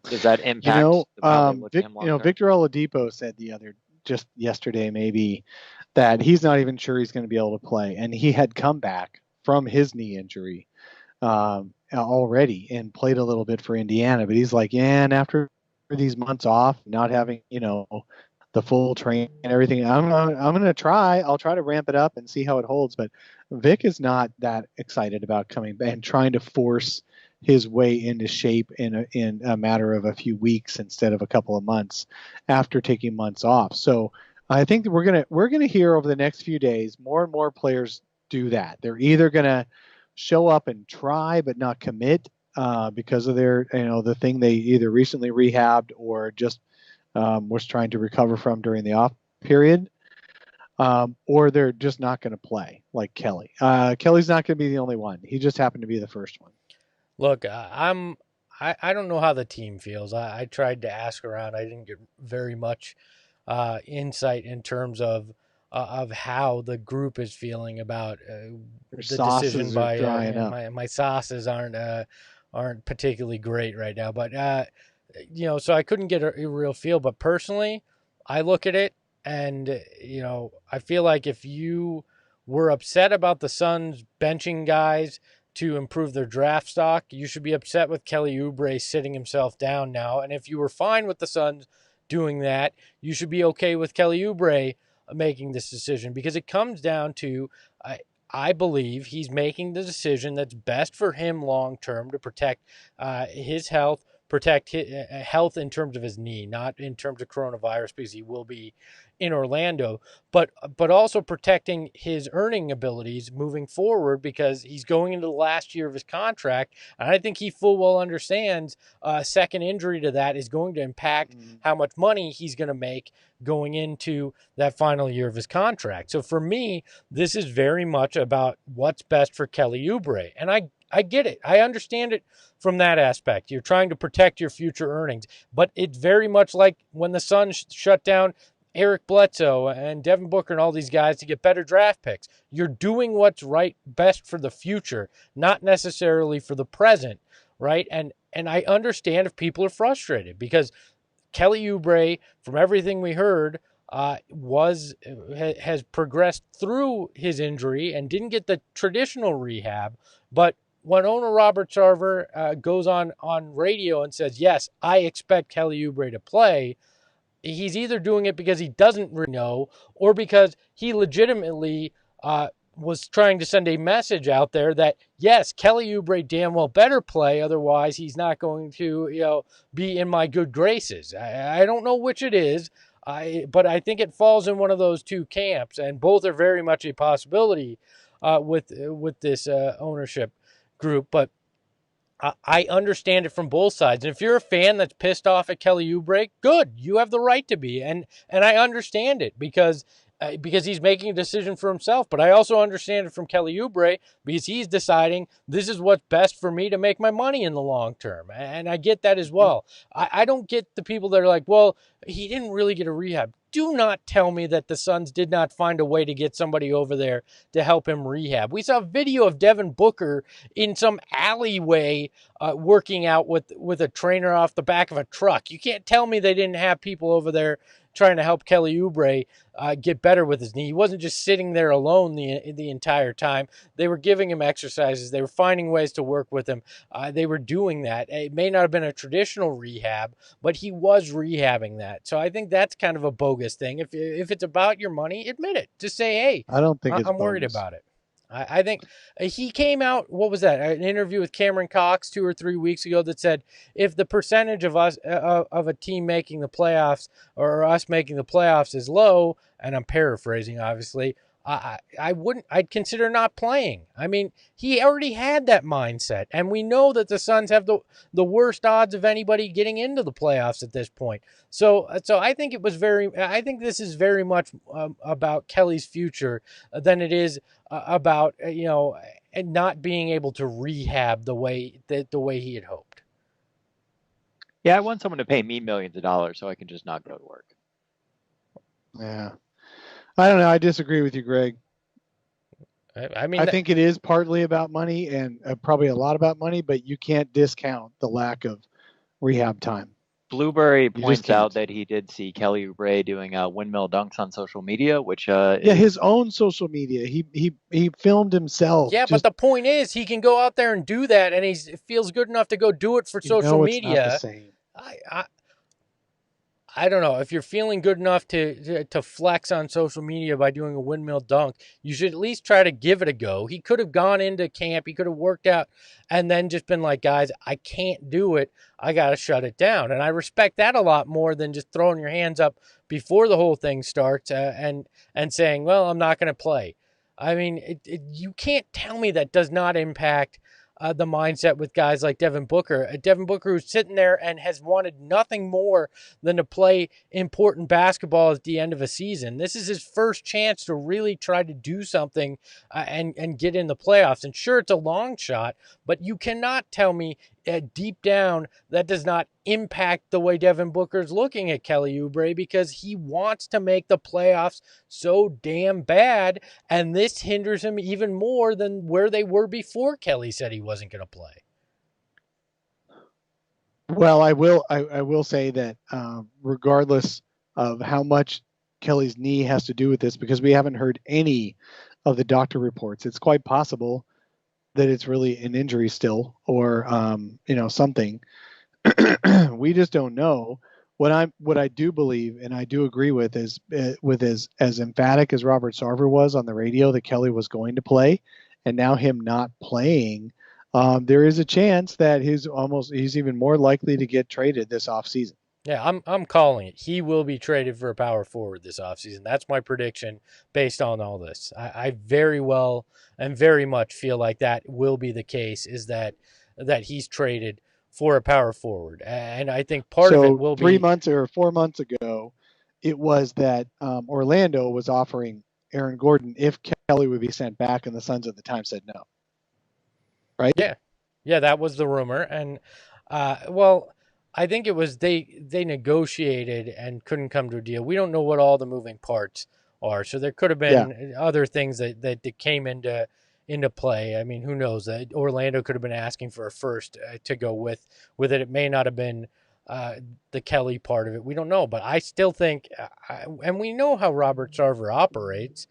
Does that impact Victor Oladipo said just yesterday maybe that he's not even sure he's going to be able to play, and he had come back from his knee injury already and played a little bit for Indiana, but he's like, and after these months off, not having the full train and everything, I'm gonna try. I'll try to ramp it up and see how it holds. But Vic is not that excited about coming back and trying to force his way into shape in a matter of a few weeks instead of a couple of months after taking months off. So I think that we're gonna hear over the next few days more and more players do that. They're either gonna show up and try but not commit because of their the thing they either recently rehabbed or just was trying to recover from during the off period, or they're just not going to play, like Kelly. Kelly's not going to be the only one. He just happened to be the first one. Look, I don't know how the team feels. I tried to ask around. I didn't get very much insight in terms of how the group is feeling about the decision by my sauces aren't particularly great right now, but so I couldn't get a real feel. But personally, I look at it and I feel like if you were upset about the Suns benching guys to improve their draft stock, you should be upset with Kelly Oubre sitting himself down now. And if you were fine with the Suns doing that, you should be okay with Kelly Oubre making this decision, because it comes down to I believe he's making the decision that's best for him long term to protect his health, protect his health in terms of his knee, not in terms of coronavirus, because he will be in Orlando, but also protecting his earning abilities moving forward, because he's going into the last year of his contract. And I think he full well understands a second injury to that is going to impact how much money he's going to make going into that final year of his contract. So for me, this is very much about what's best for Kelly Oubre. And I get it. I understand it from that aspect. You're trying to protect your future earnings. But it's very much like when the Suns shut down Eric Bledsoe and Devin Booker and all these guys to get better draft picks. You're doing what's right, best for the future, not necessarily for the present, right? And I understand if people are frustrated, because Kelly Oubre, from everything we heard, has progressed through his injury and didn't get the traditional rehab. But when owner Robert Sarver goes on radio and says, yes, I expect Kelly Oubre to play, he's either doing it because he doesn't really know, or because he legitimately was trying to send a message out there that, yes, Kelly Oubre damn well better play, otherwise he's not going to be in my good graces. I don't know which it is, but I think it falls in one of those two camps, and both are very much a possibility with this ownership group. But I understand it from both sides. And if you're a fan that's pissed off at Kelly Oubre, good. You have the right to be. And I understand it, because because he's making a decision for himself. But I also understand it from Kelly Oubre because he's deciding this is what's best for me to make my money in the long term. And I get that as well. I don't get the people that are like, well, he didn't really get a rehab. Do not tell me that the Suns did not find a way to get somebody over there to help him rehab. We saw a video of Devin Booker in some alleyway working out with a trainer off the back of a truck. You can't tell me they didn't have people over there trying to help Kelly Oubre get better with his knee. He wasn't just sitting there alone the entire time. They were giving him exercises. They were finding ways to work with him. They were doing that. It may not have been a traditional rehab, but he was rehabbing that. So I think that's kind of a bogus thing. If it's about your money, admit it. Just say, hey, I don't think I'm worried about it. I think he came out, what was that? An interview with Cameron Cox 2 or 3 weeks ago that said if the percentage of us of a team making the playoffs or us making the playoffs is low, and I'm paraphrasing obviously, I'd consider not playing. I mean, he already had that mindset, and we know that the Suns have the worst odds of anybody getting into the playoffs at this point. So I think I think this is very much about Kelly's future than it is about and not being able to rehab the way he had hoped. Yeah, I want someone to pay me millions of dollars so I can just not go to work. Yeah. I don't know. I disagree with you, Greg. I mean, I think it is partly about money and probably a lot about money, but you can't discount the lack of rehab time. Blueberry points out that he did see Kelly Oubre doing windmill dunks on social media, which his own social media. He filmed himself. Yeah, but the point is, he can go out there and do that, and he feels good enough to go do it for social media. It's not the same. I don't know. If you're feeling good enough to flex on social media by doing a windmill dunk, you should at least try to give it a go. He could have gone into camp. He could have worked out and then just been like, guys, I can't do it. I got to shut it down. And I respect that a lot more than just throwing your hands up before the whole thing starts and saying, well, I'm not going to play. I mean, you can't tell me that does not impact the mindset with guys like Devin Booker. Devin Booker who's sitting there and has wanted nothing more than to play important basketball at the end of a season. This is his first chance to really try to do something and get in the playoffs. And sure, it's a long shot, but you cannot tell me deep down that does not impact the way Devin Booker's looking at Kelly Oubre because he wants to make the playoffs so damn bad, and this hinders him even more than where they were before Kelly said he wasn't going to play. Well, I will say that regardless of how much Kelly's knee has to do with this, because we haven't heard any of the doctor reports, it's quite possible that it's really an injury still or something. We just don't know. What I do believe and I do agree with is as emphatic as Robert Sarver was on the radio that Kelly was going to play, and now him not playing, there is a chance that he's even more likely to get traded this offseason. Yeah, I'm calling it. He will be traded for a power forward this offseason. That's my prediction based on all this. I very well and very much feel like that will be the case, is that he's traded for a power forward. And I think part of it will be 3 months or 4 months ago, it was that Orlando was offering Aaron Gordon if Kelly would be sent back, and the Suns at the time said no. Right? Yeah, that was the rumor. And I think it was they negotiated and couldn't come to a deal. We don't know what all the moving parts are, so there could have been other things that came into play. I mean, who knows? Orlando could have been asking for a first to go with it. It may not have been the Kelly part of it. We don't know, but I still think, and we know how Robert Sarver operates.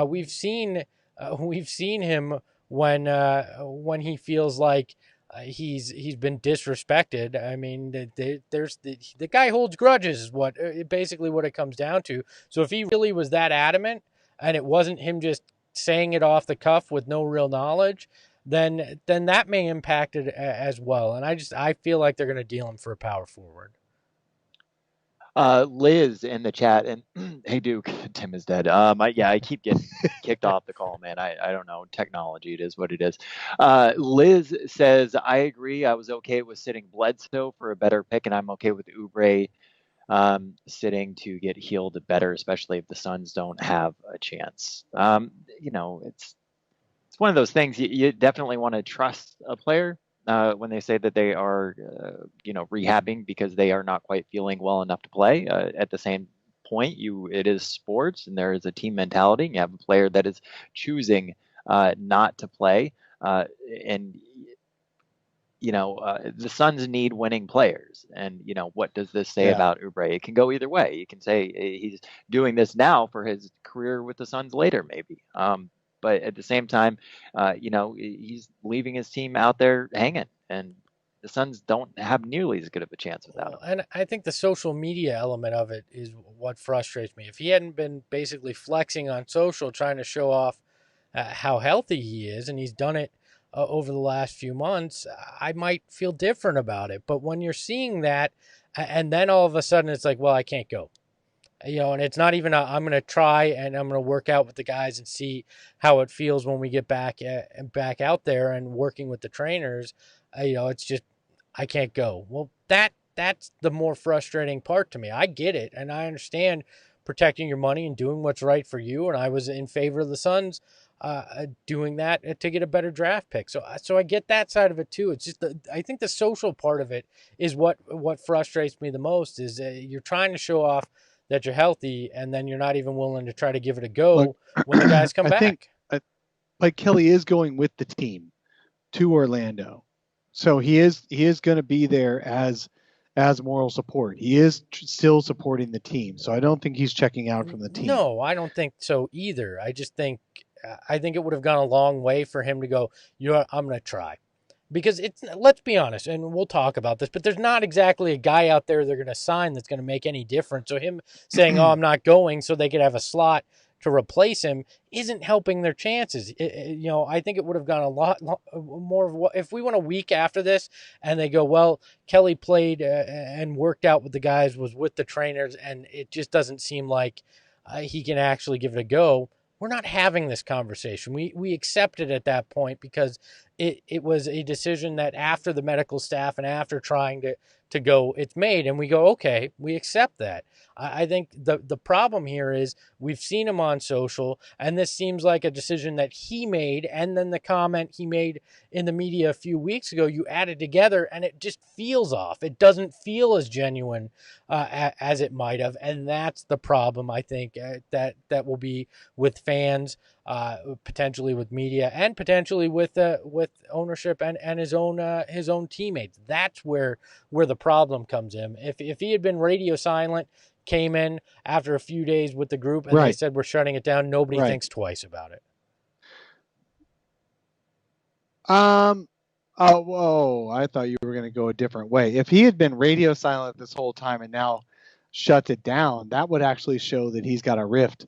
We've seen him when he feels like he's been disrespected. I mean, there's the guy holds grudges is what basically what it comes down to. So if he really was that adamant and it wasn't him just saying it off the cuff with no real knowledge, then that may impact it as well. And I feel like they're going to deal him for a power forward. Liz in the chat, and hey Duke, Tim is dead. I keep getting kicked off the call, man. I don't know, technology, it is what it is. Liz says, I agree. I was okay with sitting Bledsoe for a better pick, and I'm okay with Oubre sitting to get healed better, especially if the Suns don't have a chance. It's one of those things you definitely want to trust a player when they say that they are, rehabbing because they are not quite feeling well enough to play. At the same point, it is sports and there is a team mentality. You have a player that is choosing not to play, and the Suns need winning players. And, what does this say about Oubre? It can go either way. You can say he's doing this now for his career with the Suns later, maybe. But at the same time, he's leaving his team out there hanging. And the Suns don't have nearly as good of a chance without him. And I think the social media element of it is what frustrates me. If he hadn't been basically flexing on social, trying to show off how healthy he is, and he's done it over the last few months, I might feel different about it. But when you're seeing that, and then all of a sudden it's like, well, I can't go. And it's not even I'm going to try and I'm going to work out with the guys and see how it feels when we get back out there and working with the trainers. It's just I can't go. Well, that's the more frustrating part to me. I get it, and I understand protecting your money and doing what's right for you. And I was in favor of the Suns doing that to get a better draft pick. So I get that side of it too. It's just I think the social part of it is what frustrates me the most. Is you're trying to show off that you're healthy, and then you're not even willing to try to give it a go when the guys come back. But Kelly is going with the team to Orlando, so he is going to be there as moral support. He is still supporting the team, so I don't think he's checking out from the team. No, I don't think so either. I just think it would have gone a long way for him to go, I'm going to try. Because let's be honest, and we'll talk about this, but there's not exactly a guy out there they're going to sign that's going to make any difference. So him saying, I'm not going so they could have a slot to replace him isn't helping their chances. I think it would have gone a lot more if we went a week after this and they go, well, Kelly played and worked out with the guys, was with the trainers, and it just doesn't seem like he can actually give it a go. We're not having this conversation. We accepted at that point because it was a decision that after the medical staff and after trying to go, it's made, and we go, okay, we accept that. I think the problem here is we've seen him on social, and this seems like a decision that he made, and then the comment he made in the media a few weeks ago, you added together, and it just feels off. It doesn't feel as genuine as it might have, and that's the problem, I think, that will be with fans, potentially with media, and potentially with ownership and his own teammates. That's where the problem comes in. If he had been radio silent, came in after a few days with the group, and they said we're shutting it down, nobody thinks twice about it. Oh, whoa! I thought you were going to go a different way. If he had been radio silent this whole time and now shuts it down, that would actually show that he's got a rift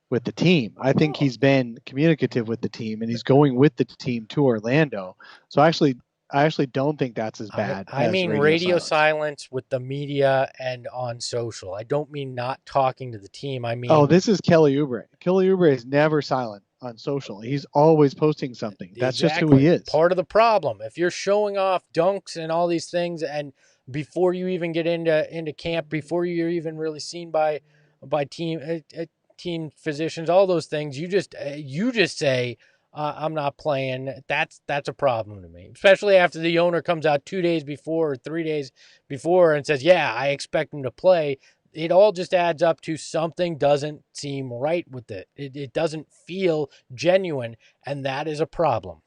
with the team. I think he's been communicative with the team, and he's going with the team to Orlando. So I actually don't think that's as bad. I mean radio silence with the media and on social. I don't mean not talking to the team. I mean, this is Kelly Oubre. Kelly Oubre is never silent on social. He's always posting something. That's just who he is. Part of the problem. If you're showing off dunks and all these things, and before you even get into camp, before you're even really seen by team physicians, all those things, you just say, I'm not playing. That's a problem to me, especially after the owner comes out 2 days before or 3 days before and says, yeah, I expect him to play. It all just adds up to something doesn't seem right with it. It doesn't feel genuine, and that is a problem.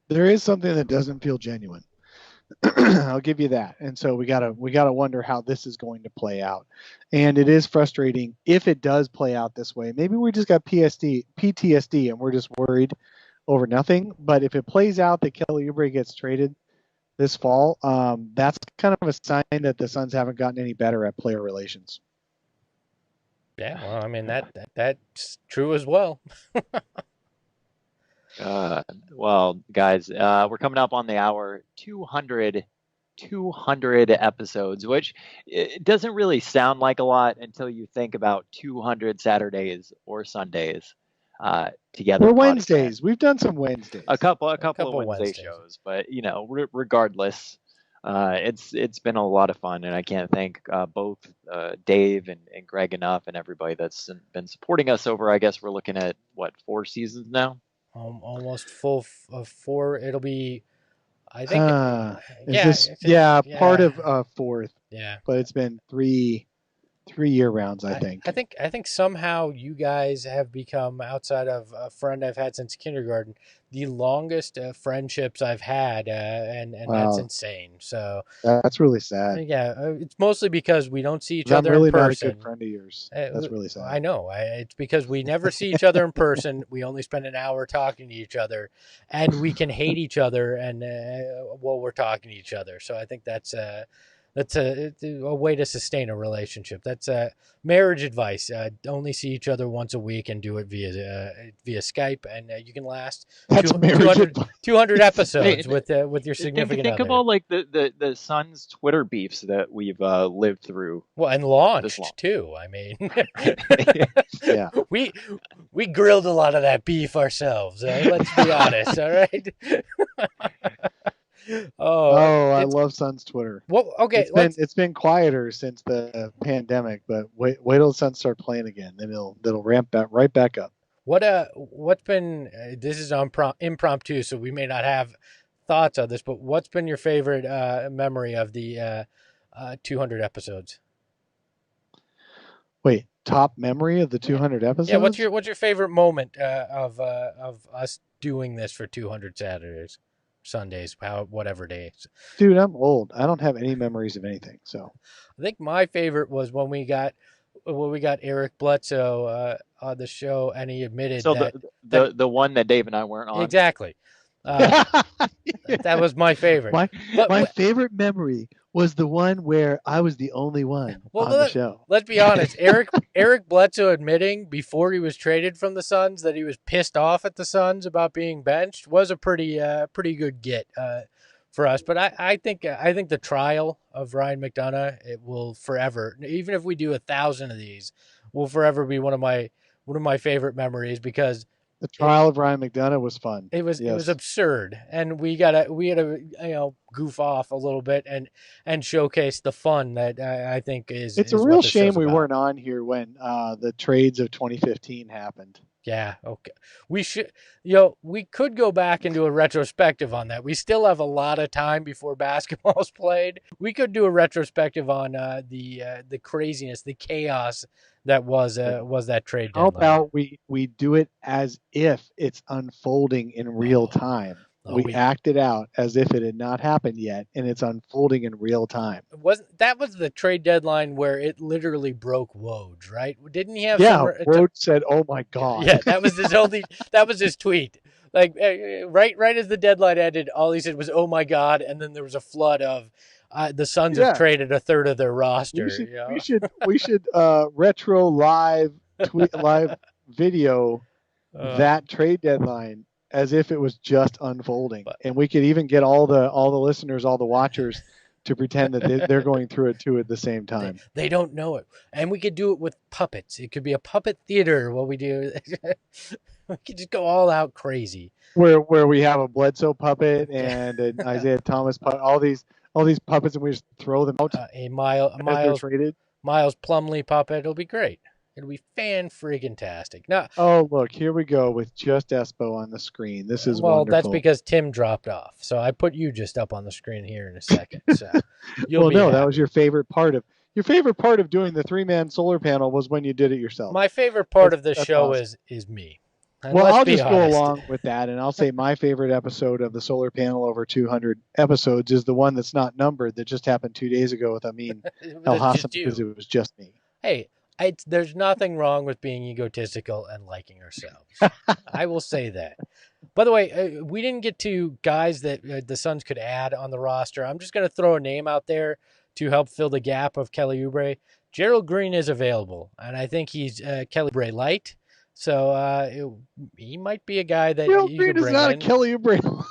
There is something that doesn't feel genuine. I'll give you that. And so we gotta wonder how this is going to play out. And it is frustrating if it does play out this way. Maybe we just got PTSD and we're just worried over nothing. But if it plays out that Kelly Oubre gets traded this fall, that's kind of a sign that the Suns haven't gotten any better at player relations. Yeah, well, I mean that's true as well. Well, guys, we're coming up on the hour. 200 episodes, which it doesn't really sound like a lot until you think about 200 Saturdays or Sundays together. Or Wednesdays. We've done some Wednesdays. A couple of Wednesday shows, but regardless, It's been a lot of fun, and I can't thank both Dave and Greg enough, and everybody that's been supporting us over. I guess we're looking at what, 4 seasons now. Almost full of 4. It'll be, I think, Is this part of fourth? Yeah, but it's been three year rounds, I think. I think somehow you guys have become, outside of a friend I've had since kindergarten, the longest friendships I've had, and Wow. that's insane. So that's really sad. yeah, it's mostly because we don't see each I'm other really in person. not a good friend of yours. That's really sad. I know. It's because we never see each other in person. We only spend an hour talking to each other, and we can hate each other and while we're talking to each other. So I think that's a way to sustain a relationship. That's marriage advice. Only see each other once a week and do it via Skype, and you can last 200 episodes with your significant other. Think of all like the Suns Twitter beefs that we've lived through. Well, and launched too. I mean, yeah, we grilled a lot of that beef ourselves. Let's be honest. All right. I love Suns Twitter. Well, okay, it's been quieter since the pandemic, but wait till the Suns start playing again, then it'll ramp right back up. What's been this is impromptu, so we may not have thoughts on this, but what's been your favorite memory of the 200 episodes? Wait, top memory of the 200 episodes? Yeah, what's your favorite moment of us doing this for 200 Saturdays? Sundays, whatever days. Dude, I'm old. I don't have any memories of anything. So I think my favorite was when we got Eric Bledsoe on the show, and he admitted the one that Dave and I weren't on. Exactly. That was my favorite. My favorite memory was the one where I was the only one on the show. Let's be honest. Eric Bledsoe admitting before he was traded from the Suns that he was pissed off at the Suns about being benched was a pretty good get for us. But I think the trial of Ryan McDonough, it will forever, even if we do 1,000 of these, will forever be one of my favorite memories, because the trial of Ryan McDonough was fun. It was absurd, and we had to goof off a little bit and showcase the fun that I think is. It's a real shame we weren't on here when the trades of 2015 happened. Yeah, okay. We should, we could go back and do a retrospective on that. We still have a lot of time before basketball's played. We could do a retrospective on the craziness, the chaos that was that trade deadline. How about we do it as if it's unfolding in real time? We act it out as if it had not happened yet, and it's unfolding in real time. That was the trade deadline where it literally broke Woj, right? Didn't he have? Yeah, Woj said, "Oh my God." Yeah, that was his tweet. Like right as the deadline ended, all he said was, "Oh my God," and then there was a flood of. The Suns have traded a third of their roster. We should retro live video that trade deadline as if it was just unfolding, and we could even get all the listeners, all the watchers, to pretend that they're going through it too at the same time. They don't know it, and we could do it with puppets. It could be a puppet theater. What we do, we could just go all out crazy. Where we have a Bledsoe puppet and an Isaiah Thomas puppet, all these puppets, and we just throw them out. A Miles Plumlee puppet. It'll be great. It'll be fan-friggin-tastic. Now, oh, look, here we go with just Espo on the screen. This is wonderful. That's because Tim dropped off. So I put you just up on the screen here in a second. So that was your favorite part of doing the 3-man solar panel was when you did it yourself. My favorite part of the show awesome. is me. And well, I'll just go along with that, and I'll say my favorite episode of the solar panel over 200 episodes is the one that's not numbered that just happened 2 days ago with Amin El Hassan, because it was just me. Hey, there's nothing wrong with being egotistical and liking ourselves. I will say that. By the way, we didn't get to guys that the Suns could add on the roster. I'm just going to throw a name out there to help fill the gap of Kelly Oubre. Gerald Green is available, and I think he's Kelly Oubre light. So he might be a guy that Gerald you Green could bring is not in. A Kelly Oubre.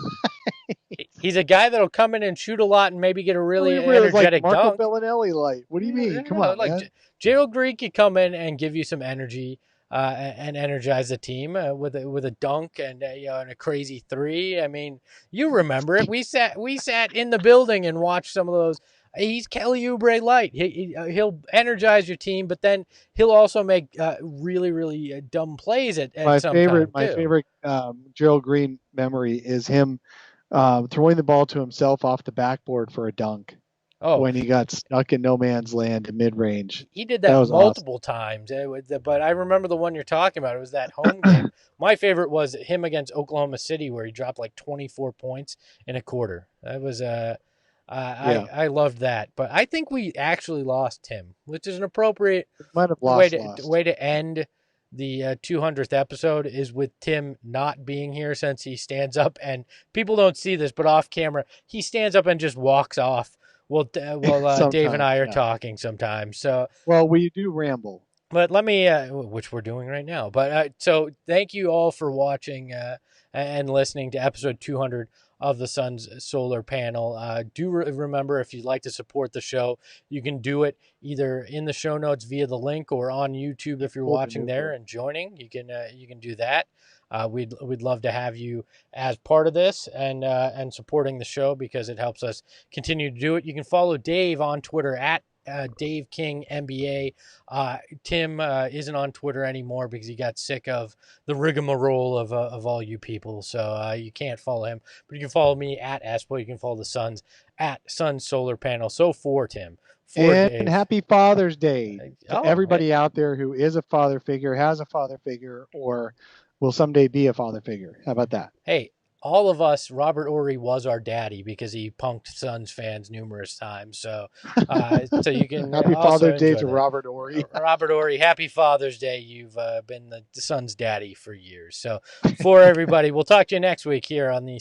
He's a guy that'll come in and shoot a lot and maybe get a really energetic like Marco dunk. Bellinelli light. What do you mean? Come on, man. Gerald Green could come in and give you some energy. and energize the team with a dunk and and a crazy three. I mean, you remember it. We sat in the building and watched some of those. He's Kelly Oubre light. He'll energize your team, but then he'll also make really really dumb plays at my some favorite time, my too. favorite Gerald Green memory is him throwing the ball to himself off the backboard for a dunk. Oh, when he got stuck in no man's land in mid-range. he did that was multiple times. But I remember the one you're talking about. It was that home game. My favorite was him against Oklahoma City, where he dropped like 24 points in a quarter. That was I loved that. But I think we actually lost Tim, which is an appropriate Might have way lost. to end the 200th episode is with Tim not being here, since he stands up, and people don't see this, but off camera he stands up and just walks off. Well, Dave and I are talking sometimes. So, well, we do ramble. But let me, which we're doing right now. But so thank you all for watching and listening to episode 200 of the Sun's Solar Panel. Do remember, if you'd like to support the show, you can do it either in the show notes via the link, or on YouTube if you're watching there and joining. You can do that. We'd love to have you as part of this and supporting the show, because it helps us continue to do it. You can follow Dave on Twitter at Dave King NBA. Tim isn't on Twitter anymore because he got sick of the rigmarole of all you people, so you can't follow him. But you can follow me at Espo. You can follow the Suns at Sun Solar Panel. So for Tim. And Dave. Happy Father's Day to everybody out there who is a father figure, has a father figure, or will someday be a father figure. How about that? Hey, all of us, Robert Horry was our daddy because he punked Suns fans numerous times. So you can Happy Father's Day to Robert Horry. Robert Horry, happy Father's Day. You've been the Suns' daddy for years. So for everybody, we'll talk to you next week here on the